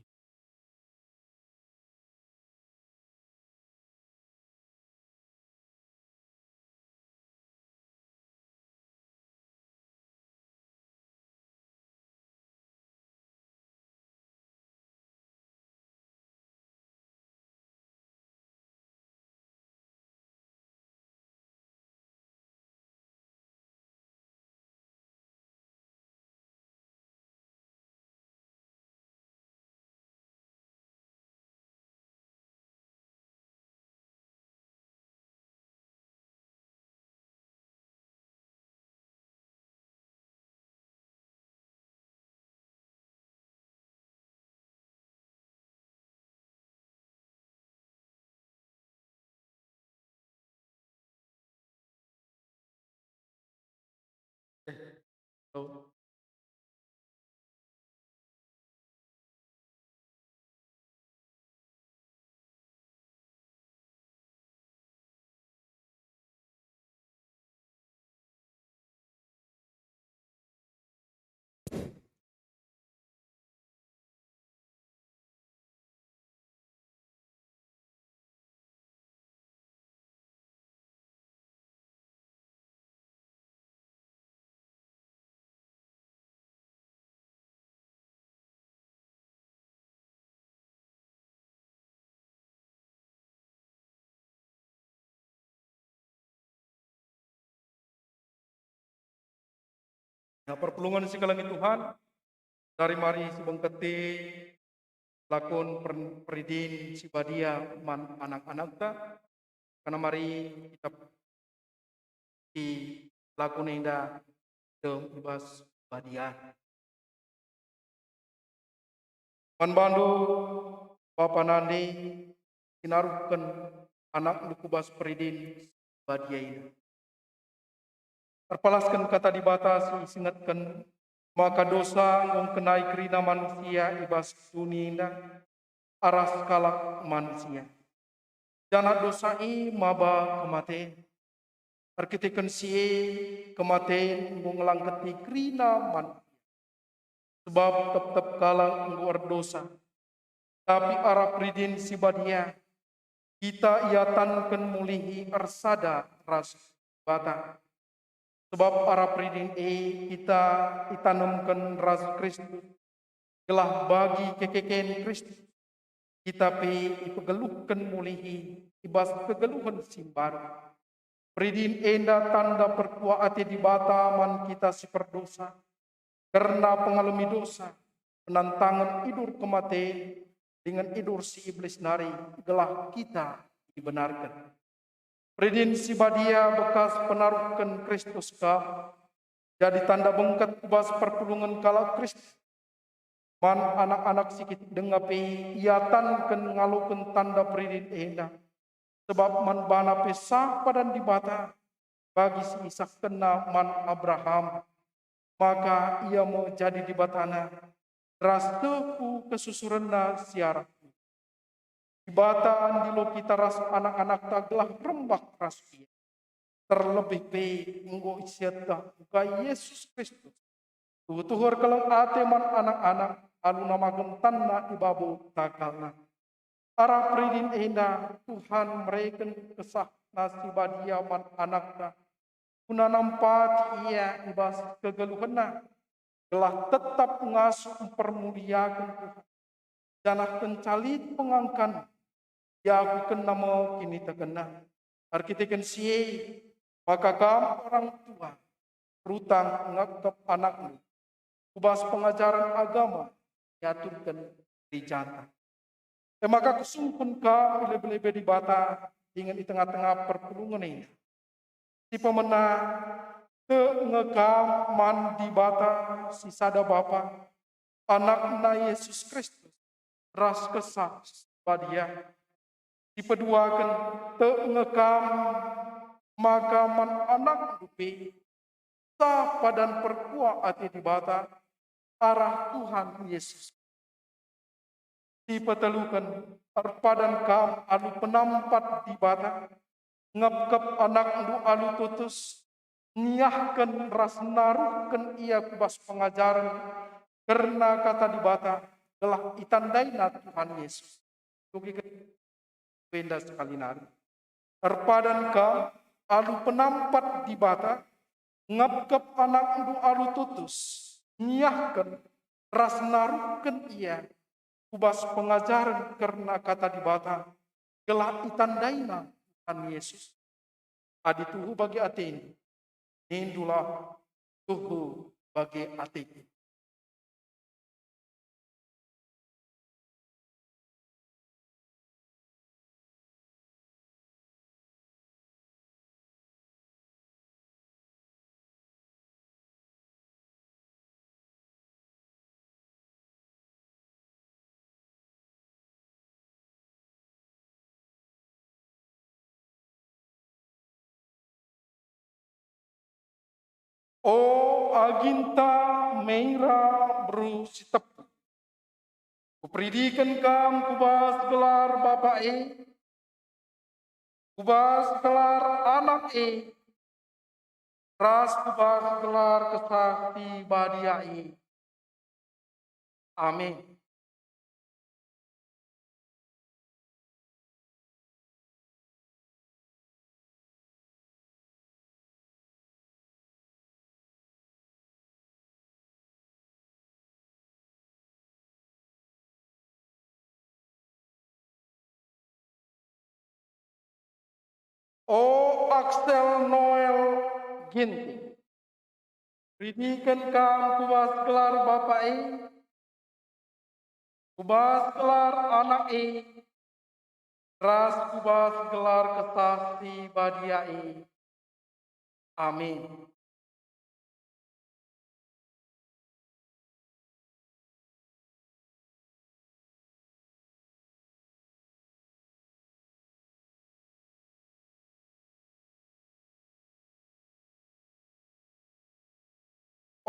Oh. Nah, perpulungan si kalangi Tuhan, dari mari si bengketi, lakon peridin si badia man anak-anak ta, karena mari kita di lakon indah dem ibas badia. Man bandu Bapak Nandi kinaruhkan anak lukubas peridin badia ini. Terpalaskan kata dibatasi, singatkan maka dosa ngong kenai kerina manusia ibas dunia aras kalak manusia. Jana dosa i maba kematian. Arkitekan si kematian ngong langketi kerina manusia. Sebab tetap kalang ngor dosa. Tapi arah pridin si badia kita iatankan mulihi arsada ras bata. Sebab para pridin kita itanamkan ras Kristus. Gelah bagi kekeken Kristus. Kita ipegeluhkan mulihi. Ibas kegeluhan simbar. Pridin enda tanda perkuat di bata man kita si perdosa. Karena pengalami dosa. Penantangan idur kematian. Dengan idur si iblis nari. Gelah kita dibenarkan. Pridin si badia bekas penaruhkan Kristus ka. Jadi tanda bengkat kubas perpulungan kala Kristus. Man anak-anak sikit dengapi iatan ngalukan tanda pridin enda. Sebab man bana pesah padan dibata. Bagi si Ishak kena man Abraham. Maka ia mau jadi dibatana. Ras tepu kesusurenna siarak. Ibataan di lo kita ras anak-anak taglah rembak ras ia. Terlebih pe inggo isyata buka Yesus Kristus. Tuhur kalau ate man anak-anak alu nama gentanna ibabu takalna. Arah pridin enda Tuhan mereka kesah nasibadia man anakna. Kuna nampat ia ibas kegeluhena. Gelah tetap ngasuh mempermuliakan Tuhan. Janah kencalit pengangkan. Ya aku kena mau kini terkena. Arkitekan siye. Maka kamu orang tua. Rutang ngakap anakmu. Kubas pengajaran agama. Yaturkan di jatah. Maka kusungkun ka lebih-lebih di bata. Dengan di tengah-tengah perpulungan ini. Si pemenang. Ke ngekam man di bata. Si sada bapa. Anakna Yesus Kristus. Ras kesah badia. Dipeduakan ngekam maka man anak dupi sah padan perkuah ati di bata arah Tuhan Yesus. Dipetelukan arpadan kam alu penampat di bata ngepkep anak du alu tutus niahkan ras naruhkan ia kubas pengajaran karena kata di bata telah itandaina Tuhan Yesus. Tugi benda sekali nari. Terpadan ka alu penampat di bata ngapkep anak du alu tutus niahkan ras naruhkan ia kubas pengajaran karena kata di bata gelah itandaina Tuhan Yesus. Adi tuhu bagi atin nindulah tuhu bagi atin. O aginta meira berusitep. Kupridikan kam kubas gelar bapak kubas gelar anak ras kubas gelar kesakti badia Amin. O Axel Noel Ginting. Ridikan kam kubas gelar Bapak kubas gelar anak ras kubas gelar kesasi badia Amin.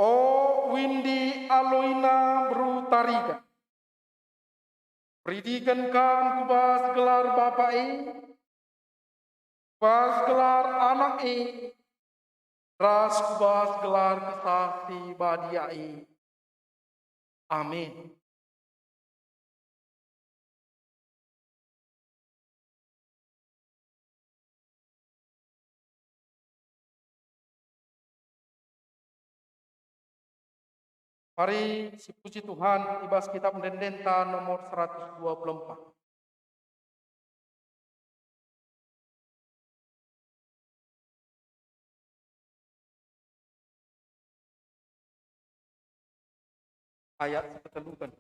O Windy Aloina Brutariga. Pendidikan kan kubas gelar Bapak kubas gelar anak ras kubas gelar kesasi badia Amin. Mari si puji Tuhan ibas kitab Mendenta nomor 124. Ayat seketelukan.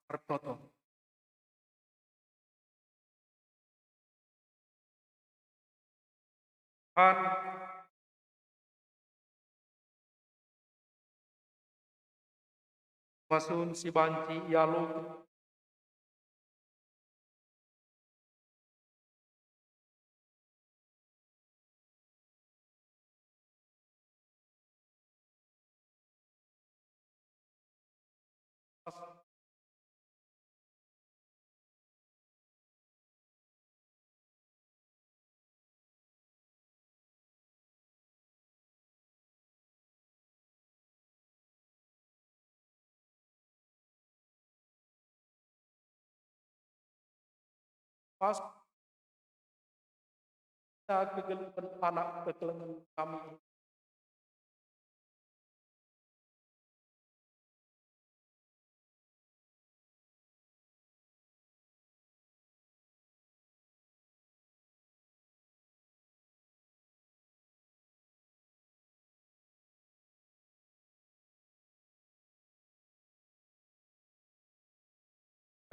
Berdoa. Tuhan, masun si banci yalo pas kita kegelupan anak kegelengan kami.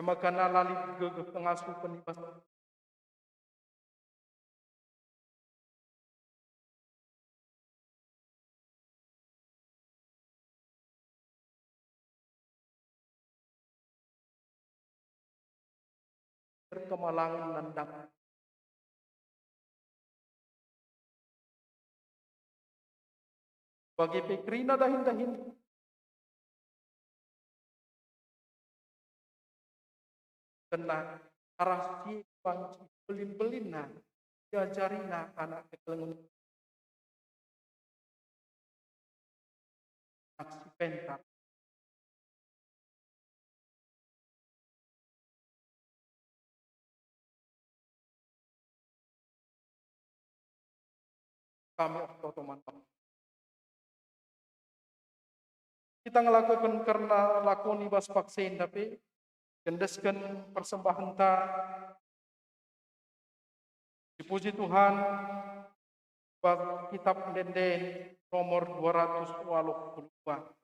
Makana lali gegep pengasuh penibas. Kemalangan nandang. Bagi pikrina dahin-dahin. Kena arasi panci belin-belina. Diajarina anak kegelengan. Aksi pentak. Kami otomatis. Kita ngelakukan karena lakoni bas vaksin tapi gendeskan persembahan ta dipuji Tuhan Kitab Denden nomor 282.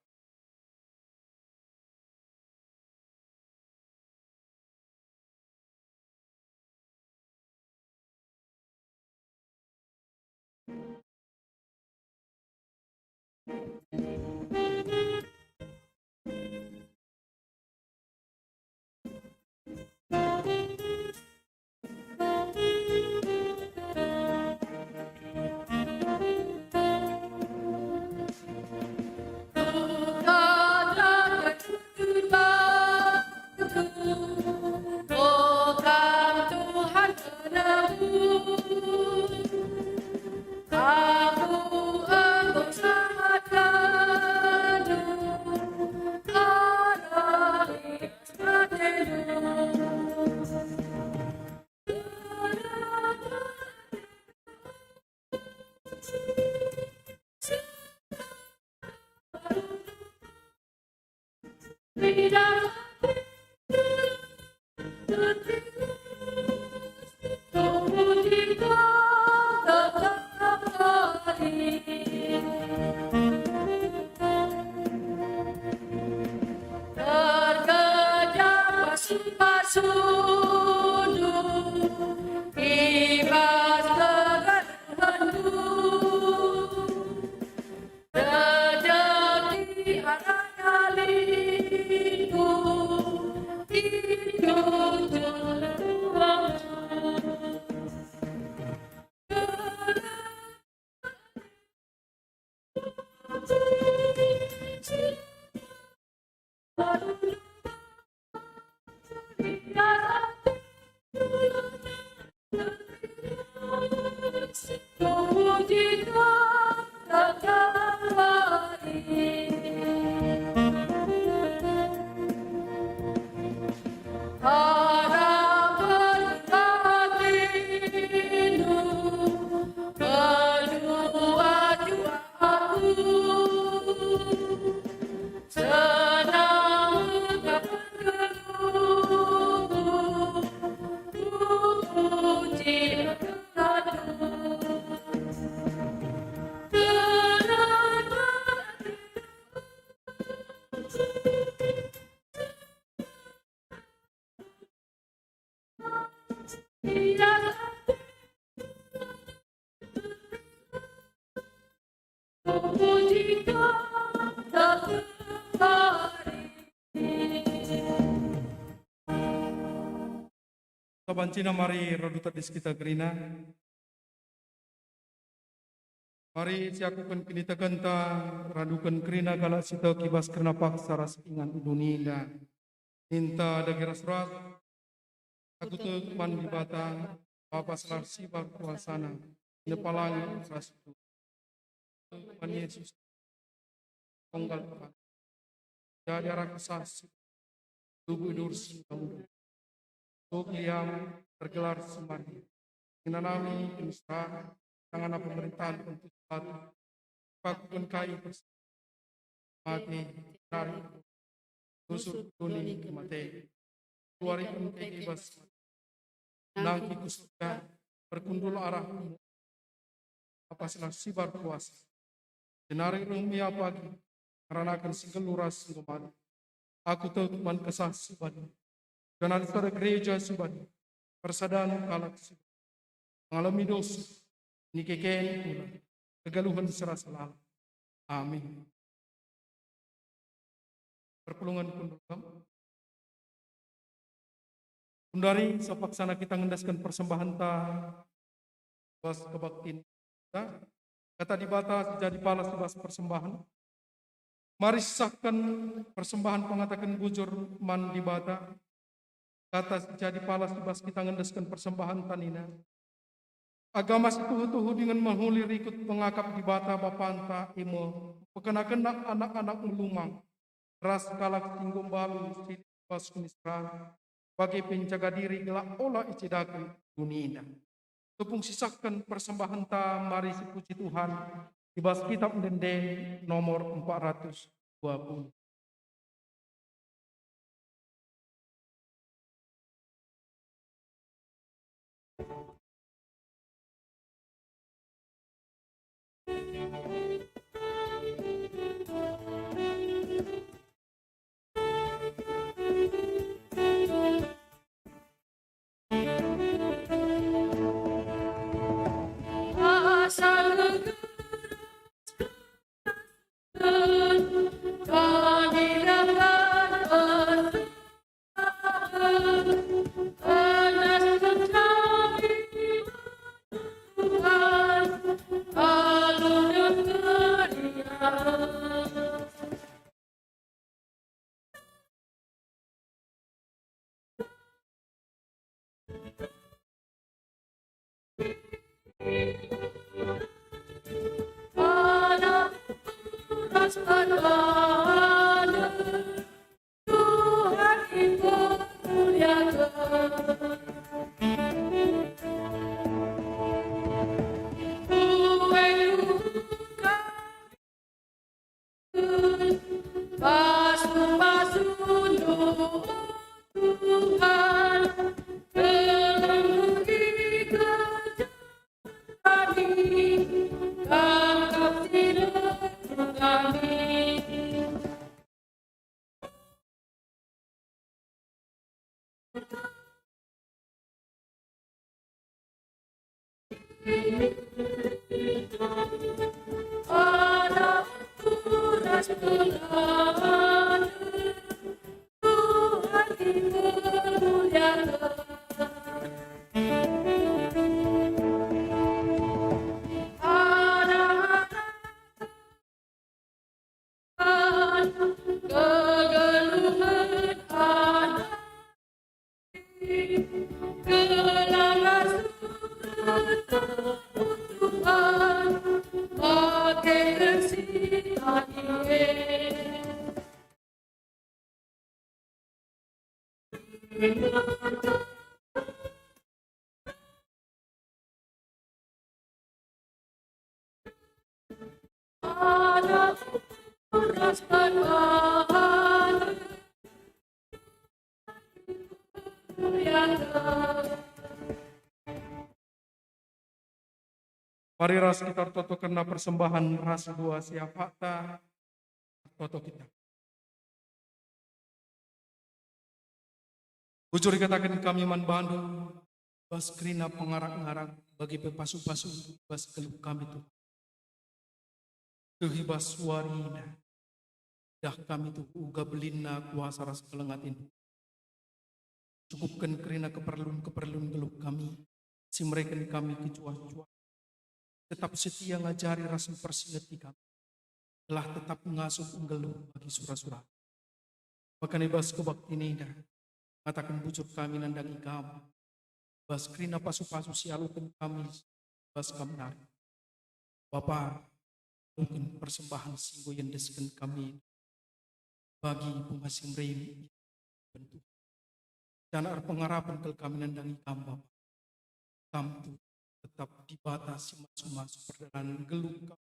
Sabancina mari roduta di sekitar gerina. Mari siakukan kinita kenta radukan kerina galak sita kibas kerna paksa ras ingan udunina. Minta dagira surat. Aku tu man di bata. Bapa selar sibar kuasana. Nepalangi ras itu. Man Yesus. Tonggal Tuhan. Jadi arah kesas. Tubuh dursi. Liam tergelar semari. Inanami instan. Tangan pemerintahan untuk satu. Pakukan kayu bersama. Mati. Nari. Tusuk kuning mati. Keluarkan kebas. Nangki kusuka. Berkundul arahmu. Apa silah sibar kuasa. Jenari rumia pagi. Karena akan singgel luras kembali. Aku teman kesah subadi. Dan antara gereja subadi. Persadahan kalak subadi. Mengalami dosa. Nikeken pula. Kegaluhan serasa lalu. Amin. Perpulungan kundukam. Kundari sepaksana kita ngendaskan persembahan ta. Bas kebaktin kita. Kata di batas jadi palas di bas persembahan. Mari sahkan persembahan pengatakan bujur man di bata. Kata jadi palas di bas kita ngendaskan persembahan tanina. Agama tuhu-tuhu dengan menghuli ikut pengakap di bata bapanta imo. Pekenakan anak-anak melumang. Ras kalak tinggum balu bas kumisra. Bagi penjaga diri gelak olah icidakan dunia. Tepung sisakan persembahan ta mari sepuji Tuhan. Ibas kitab Denden nomor 420. Mari ras kita toto kena persembahan ras dua siap fakta toto kita. Bujur katakan kami man bandu bas krina pengarak-ngarak bagi pepasu-pasu bas keluk kami tu. Kehibas warina dah kami tu uga belina kuasa ras kelengatin. Cukupkan kerina keperluan geluk kami si mereka kami kecuah-cuah. Tetap setia ngajari rasa persingeti kami. Telah tetap mengasuh unggeluh bagi surah-surah. Bahkan ibas kebakti nida. Katakan bujur kami nandang ikam. Bas krina pasu-pasu sialukan kami. Bas kamnari. Bapa, mungkin persembahan singgo yang desken kami. Bagi pengasih mereka. Bentuk. Dan pengharapan ke kami nandang ikam Bapa. Kamtu. Tetap dibatasi masuk-masuk perjalanan geluk kami.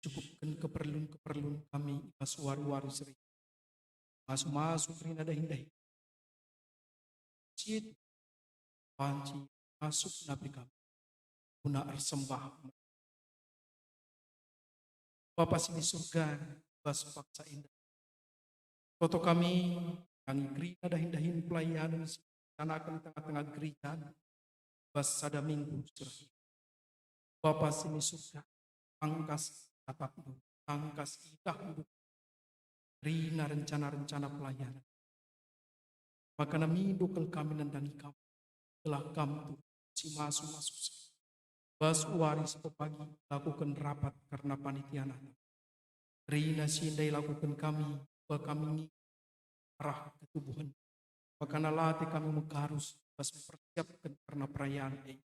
Cukupkan keperluan kami ikas wari-wari seri. Masuk-masuk rina dahin-dahin. Situ panci masuk nabi kami. Guna sembah. Bapa sini surga bas paksa indah. Foto kami kami gerina dahin-dahin pelayanan akan tengah-tengah gereja. Bas sada minggu surah. Bapa sini surga, angkas tatap dulu, angkas idah dulu. Rina rencana-rencana pelayanan. Maka nami dokal kami nandangi kamu. Telah kamu si masuk-masuk. Bas waris pepagi lakukan rapat karena panitia nata. Rina sindai lakukan kami, bahwa kami arah ketubuhan. Maka nalati kami mengharus pas mempersiapkan karena perayaan ini.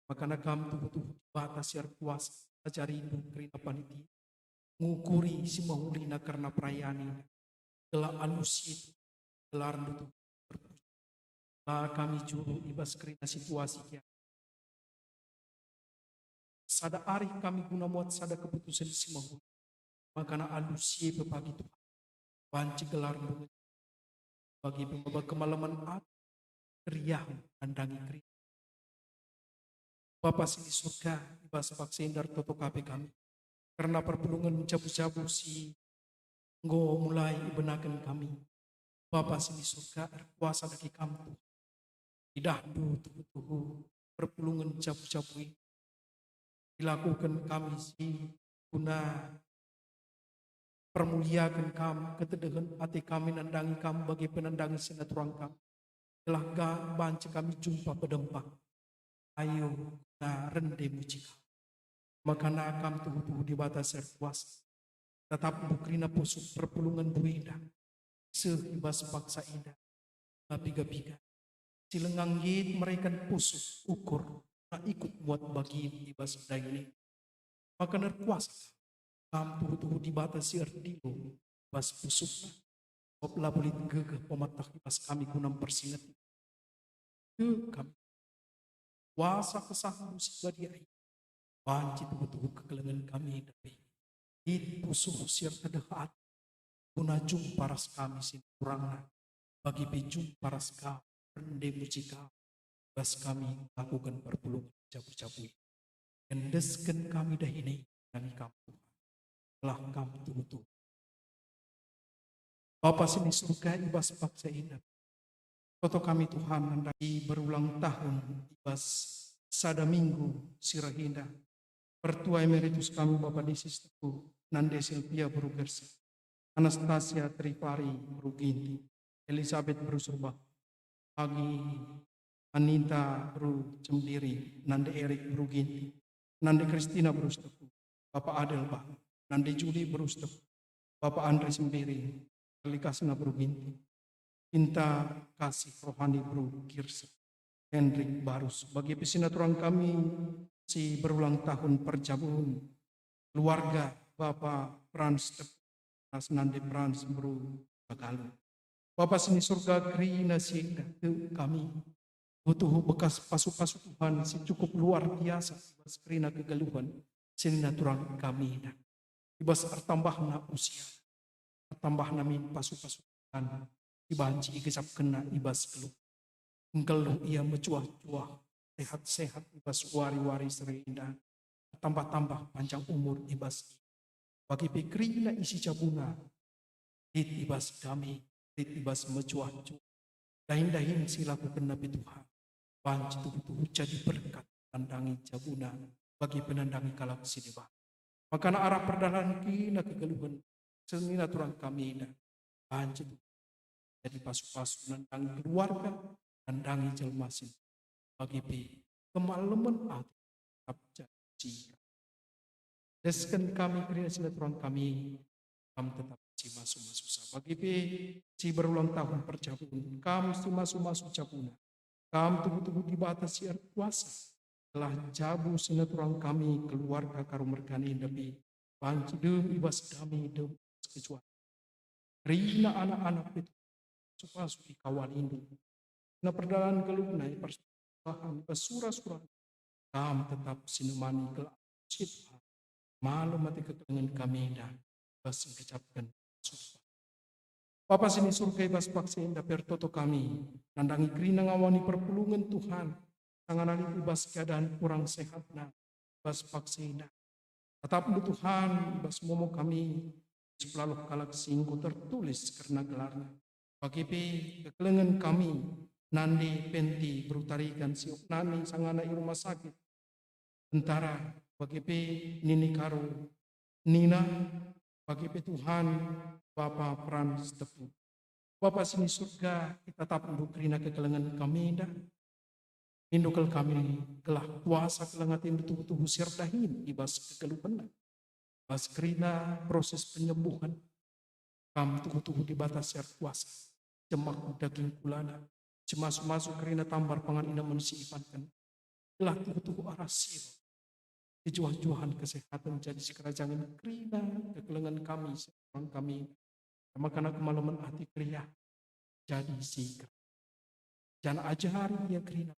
Maka kami tubuh-tubuh batas yang kuasa ajari induk kerina panitia. Ngukuri si mahulina karena perayaan ini. Telah alusi, telah rendu berpuji. Lah kami juru ibas kerina situasi kia. Sada hari kami guna muat sada keputusan si mahulina. Maka alusi bepagi Tuhan. Banci gelar rendu. Bagi pembabak kemalaman hati. Riang nandangi kerina. Bapa sini surga, ibas baksendar toto kape kami. Karena perpulungan jabu-jabu si nggo mulai ibenakan kami. Bapa sini surga, kuasa bagi kami. Tidak du tuhu perpulungan jabu-jabu ini. Dilakukan kami si guna permuliakan kami, ketedahan hati kami, nandangi kami bagi penandangi silaturahmi kami. Telah banci kami jumpa pedempak. Ayo na rende muji kami. Maka nakam tuhu-tuhu di batas kuasa. Tetap bukrina pusuk perpulungan buida. Sehibas paksa indah. Piga-piga. Silengang yid mereka pusuk ukur. Na ikut buat bagi ibas ini. Maka nerkuasa. Kam tuhu-tuhu di batas dilo. Ibas pusukna. Opla bulit gegah pematah ibas kami gunam persingat. Kami. Kuasa kesah musik badiai. Banci tuhu-tuhu kekelengan kami. Tapi. Di pusuh siar kedehat. Guna jum paras kami sin kurangna. Bagi pejum paras kami. Rende mucika. Bas kami lakukan perpulungan cabu-cabu. Endeskan kami dah ini. Kami kamu. Telah kami tuhu-tuhu. Bapa sini surga ibas paksa indah. Toto kami Tuhan hendaki berulang tahun ibas sada minggu sirahinda. Pertua emeritus kami Bapak Disis Teguh Nande Silvia Berugersa, Anastasia Tripari Beruginti, Elizabeth Berusurba, Agi Anita Beru Cemdiri, Nande Erik Beruginti, Nande Kristina Berusteku, Bapak Adel Bah, Nande Juli Berusteku, Bapak Andre Sembiri, Alikasna Beruginti, Cinta Kasih Rohani Bro Kirsa, Hendrik Barus. Bagi pesinaturan kami si berulang tahun perjamuan keluarga Bapak Frans Nas Nande Frans Bro Bagalu. Bapak sini surga krina siendah ke kami. Butuh bekas pasu-pasu Tuhan si cukup luar biasa. Ibas krina kegaluhan sinaturan kami. Ibas artambahna usia. Artambahna min pasu-pasu Tuhan. Ibanci igesap kena ibas keluh. Engkel ia mencuah-cuah. Sehat-sehat ibas wari-wari serindah. Tambah-tambah panjang umur ibas. Bagi pikrina isi cabuna. Dit ibas kami. Dit ibas mencuah-cuah. Dahin-dahin silaku kena Tuhan. Banci tubuh-tubuh jadi berkat. Pandangi cabuna. Bagi penandangi kalak sidewa. Maka arah perdalan kina kegeluhan. Senina turang kami. Banci tubuh. Jadi pasu-pasu nandangi keluarga, nandangi jelmasin. Bagi kemalaman hati tetap janji. Deskan kami kerja silaturahmi kami tetap si masuk-masuk. Bagi si berulang tahun perjamuan, kami si masuk-masuk cabuna. Kami tubuh-tubuh di batas siar kuasa. Telah jabu silaturahmi kami keluarga karumergani tapi banci dem ibas kami dem kecuali. Rina anak-anak itu supaya kawan ini. Na perdalan gelupna persoalan basura-sura. Kami tetap sinemani ke sit. Malu mati kekengan kami dah. Bas kecapkan sumpah. Papa sini surga bas paksin dapur toto kami. Nandangi krina ngawani perpulungan Tuhan. Tanganali bas keadaan kurang sehat na. Bas paksin. Tetap Tuhan bas momo kami. Selalu kalak singko tertulis karena gelarnya. Bagi kekelengan kami, nandi penti berutarikan siok nani sangana rumah sakit. Tentara bagi nini karo nina bagi Tuhan Bapak Frans Tepu. Bapak sini surga kita tetap mendukrina kekelengan kami dah. Indukal kami telah kuasa kelengatin tubuh-tubuh sirdahin ibas kegelupan. Bas krina proses penyembuhan. Kami tubuh-tubuh di batas sir kuasa. Cemak daging kulana. Cemas-masuk kerina tambar pangan ina manusia ipankan. Telah tubuh-tubuh arasir. Kejuah-juahan kesehatan jadi si kerajaan kerina. Kekelengan kami, seorang kami. Makana kemalaman hati kriya. Jadi si kerajaan. Jangan ajari dia kerina.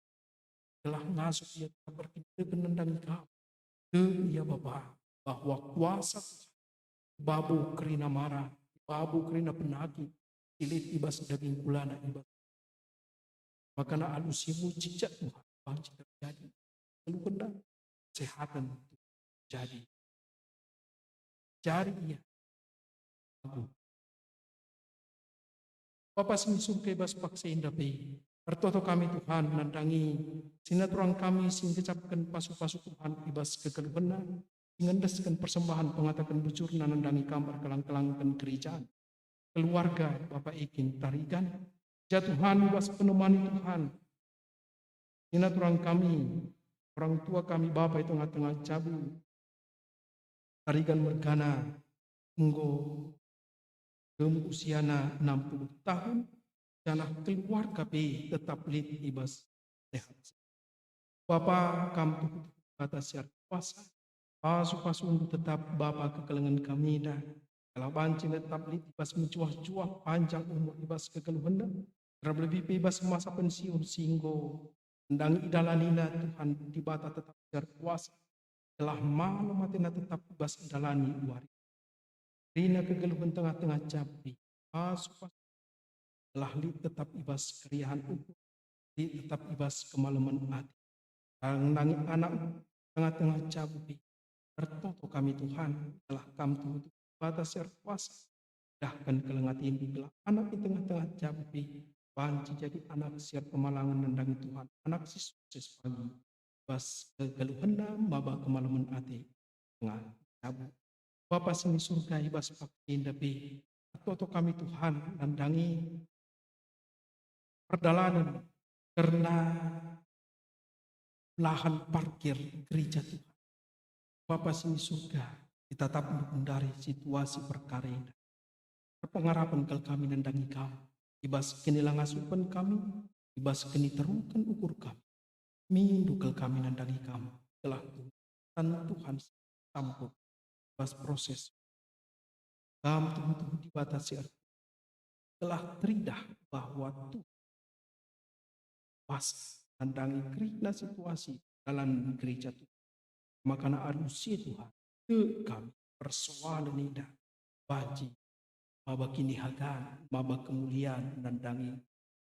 Telah ngasuh dia berkita penendang kami. Ke ia Bapak. Bahwa kuasa babu kerina marah. Babu kerina penagih. Ilit ibas daging kulana ibas. Makana alusimu cicak Tuhan. Banci terjadi. keluhena, kesehatan jadi ia. Bapa sing surga bas paksa indah pe. Pertoto kami Tuhan nandangi sinaturang kami sing kecapkan pasu-pasu Tuhan ibas kekeluhena. Mengendaskan persembahan pengatakan bujur nandangi kamar kelang-kelangkan kerajaan. Keluarga Bapak Ikin tarikan. Jatuhan ibas penemani Tuhan. Sinaturang kami, orang tua kami Bapak itu tengah-tengah cabu. Tarikan mergana, enggo usiana 60 tahun, dan keluarga B tetap lid ibas sehat. Bapak kamu batas siar kuasa, pasu-pasu untuk tetap Bapak kekelengan kami dah. Kalau banci tetap lid ibas mencuah-cuah panjang umur ibas kekeluhan, terlebih bebas masa pensiun singgo. Tendang idalanina Tuhan di bata tetap siar kuasa, telah malam matina tetap ibas idalani wari. Rina kegeluhan tengah-tengah capi, pasu-pasu telah li tetap ibas keriahan ukur, li tetap ibas kemalaman hati. Nangis anak tengah-tengah capi, tertoto kami Tuhan, telah kami tutup batas siar kuasa. Dahkan kelengat ini gelah anak di tengah-tengah capi, banci jadi anak siar kemalangan nendangi Tuhan, anak si sukses pagi, bas kegeluhan maba kemalaman hati, tengah capi. Bapa sini surga ibas pakai tapi toto kami Tuhan nandangi perjalanan karena lahan parkir gereja Tuhan. Bapa sini surga kita tetap menghindari situasi perkara ini. Perpengarapan kal kami nandangi kami ibas kenilang asupan kami ibas keni terukan ukur kami mindukal kami nandangi kami telah Tuhan sampur pas proses dalam tubuh dibatasi telah teridah bahwa Tuhan pas nandangi kerina situasi dalam gereja Tuhan makana alusi Tuhan ke kami persoalan indah baji maba kini hagan maba kemuliaan nandangi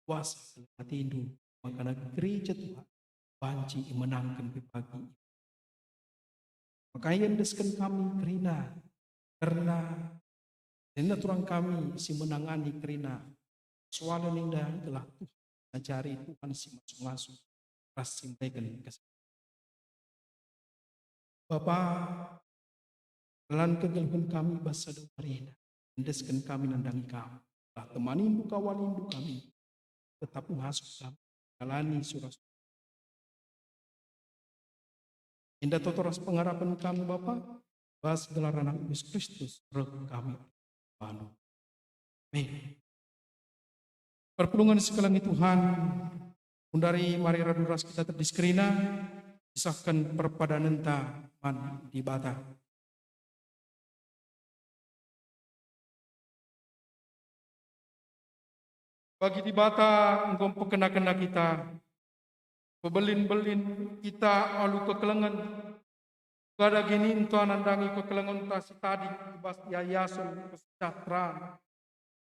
kuasa hati indu makana gereja Tuhan banci menangkan pagi. Makanya deskan kami kerina karena turang kami si menangani kerina soalan indah telah Tuhan mencari Tuhan si masuk-masuk ras simpaikan kasih. Bapak dalam kegeluhan kami bahasa doa deskan kami nandangi kami lah temanin duka walin kami tetap masuk kami jalani surah. Indah totoras pengharapan kami Bapa, bahas gelaran anak Yesus Kristus, roh kami balu. Amin. Perpulungan sekalian Tuhan, dari mari raduras kita terdiskrina, kisahkan perpadanan taman di bata. Bagi di bata, engkau pekena-kena kita, pebelin-belin kita alu kekelengan gada gini untuk nandangi kekelengan tasi tadi bas yayasan kesejahteraan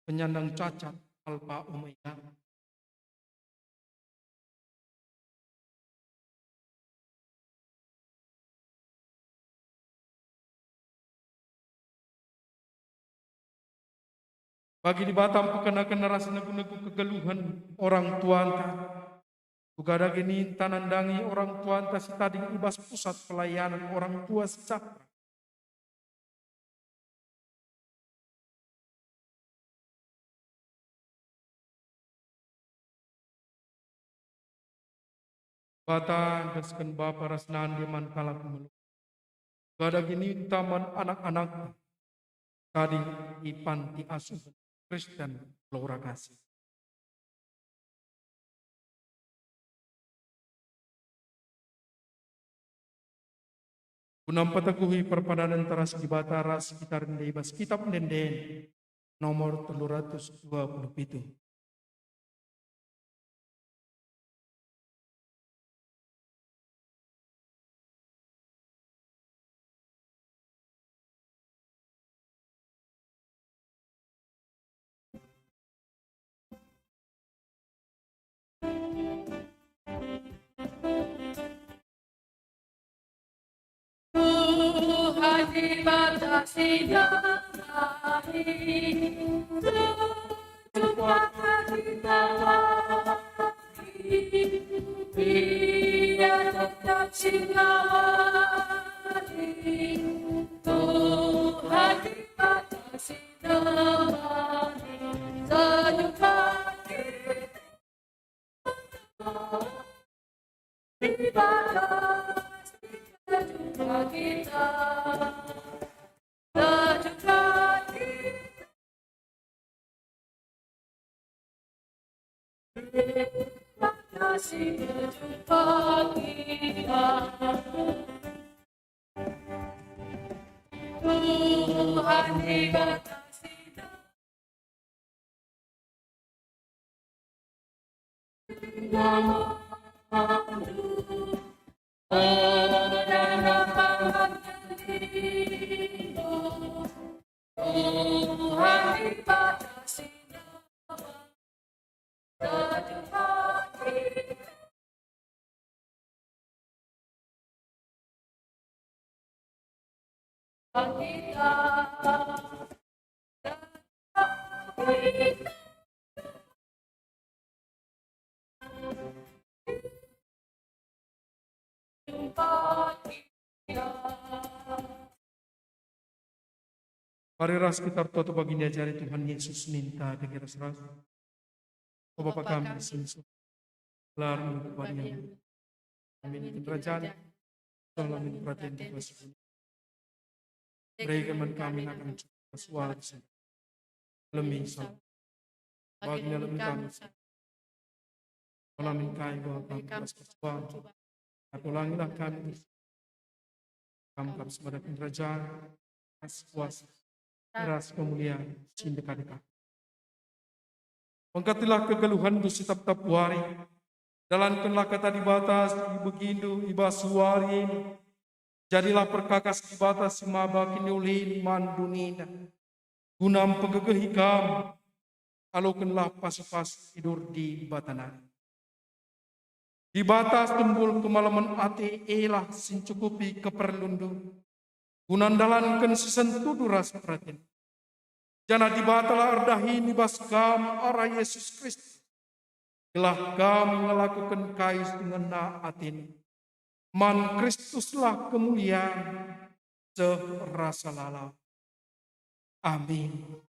penyandang cacat alpa omega bagi di Batam pekena-kena rasa negu-negu kegeluhan orang tua Ugada gini tanandangi orang tua entah si tadi ibas pusat pelayanan orang tua sejahtera. Bata daskan bapa rasnan di mankala kumelu. Ugada gini taman anak-anak tadi di panti asuhan Kristen Laura Kasih. Gunam patakuhi perpadanan teras di batara sekitar debas kitab denden nomor 327.
dibatasi damai, jumpa kita lagi, biar tetap sinari. Tuhan dibatasi damai, sejumpa kita dibatasi, sejumpa kita. Kasih jumpa kita, Tuhan dibatasi dan apa yang Tuhan dibatasi
Mari ras kita tutup pagi ini ajaran Tuhan Yesus minta dengan ras. Oh Bapa kami di surga, gelar kepada Amin. Kerajaan dalam perhatian di kasih. Berikan kami akan suara lemih sal. Baginya lemih kami. Alamin kami bahwa kami telah bersuara. Ulangilah kami. Kami harus pada kerajaan, kuasa, ras kemuliaan, cinta dekat. Angkatilah kegeluhan di setiap hari. Dalamkanlah kata di batas, begindu, iba suari ini. Jadilah perkakas di batas, maba kiniulin, mandunina. Gunam pengegehi kamu. Alukanlah pas-pas tidur di batanan. Di batas tumbul kemalaman ate elah sincukupi keperlundu. Gunandalankan sesentudu ras perhatian. Jana dibatala ardahi nibas kam arah Yesus Kristus. Telah kami melakukan kais dengan naatin. Man Kristuslah kemuliaan serasa lalau. Amin.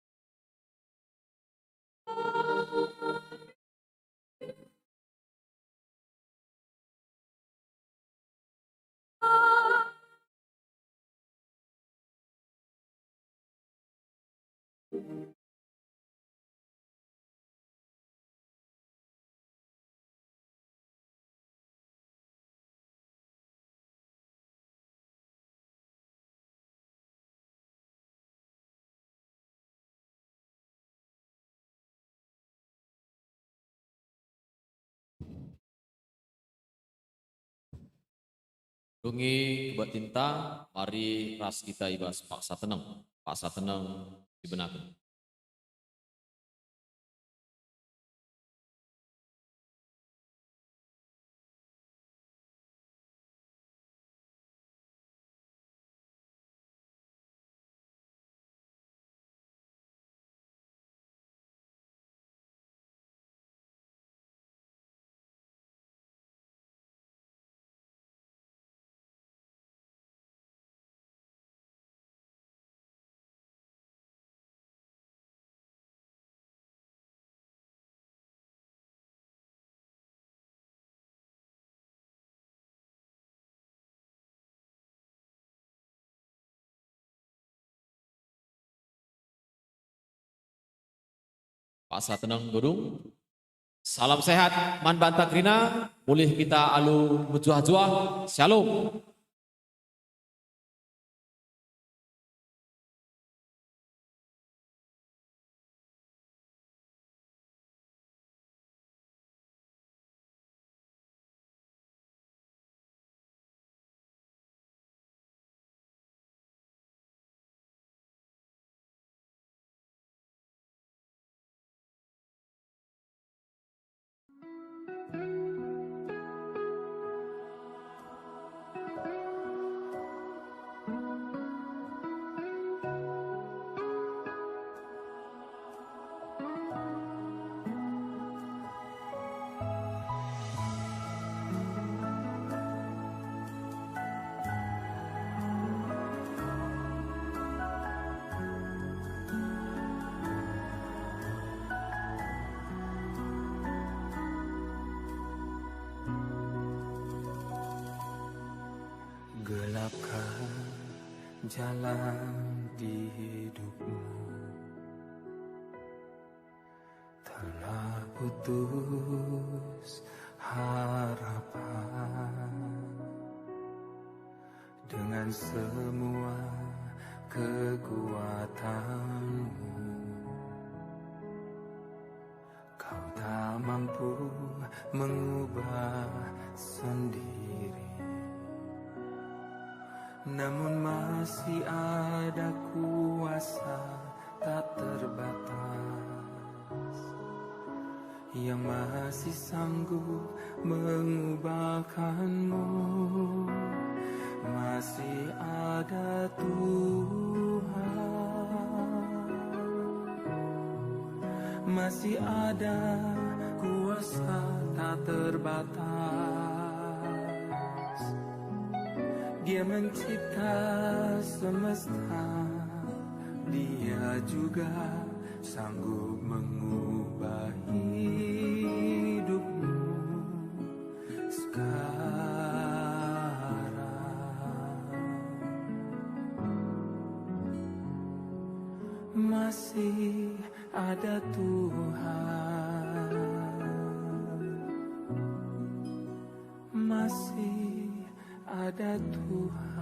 Dungi buat tinta, mari ras kita ibas paksa tenang dibenarkan. Paksa tenang gedung. Salam sehat, man bantah krina, boleh kita alu berjuah-juah. Shalom.
jalan di hidupmu telah putus harapan. Dengan semua kekuatanmu, kau tak mampu mengubah sendiri. Namun masih ada kuasa tak terbatas yang masih sanggup mengubahkanmu. Masih ada Tuhan, masih ada kuasa tak terbatas. Dia mencipta semesta, Dia juga sanggup mengubah hidupmu sekarang. Masih ada Tuhan, masih ada Tuhan.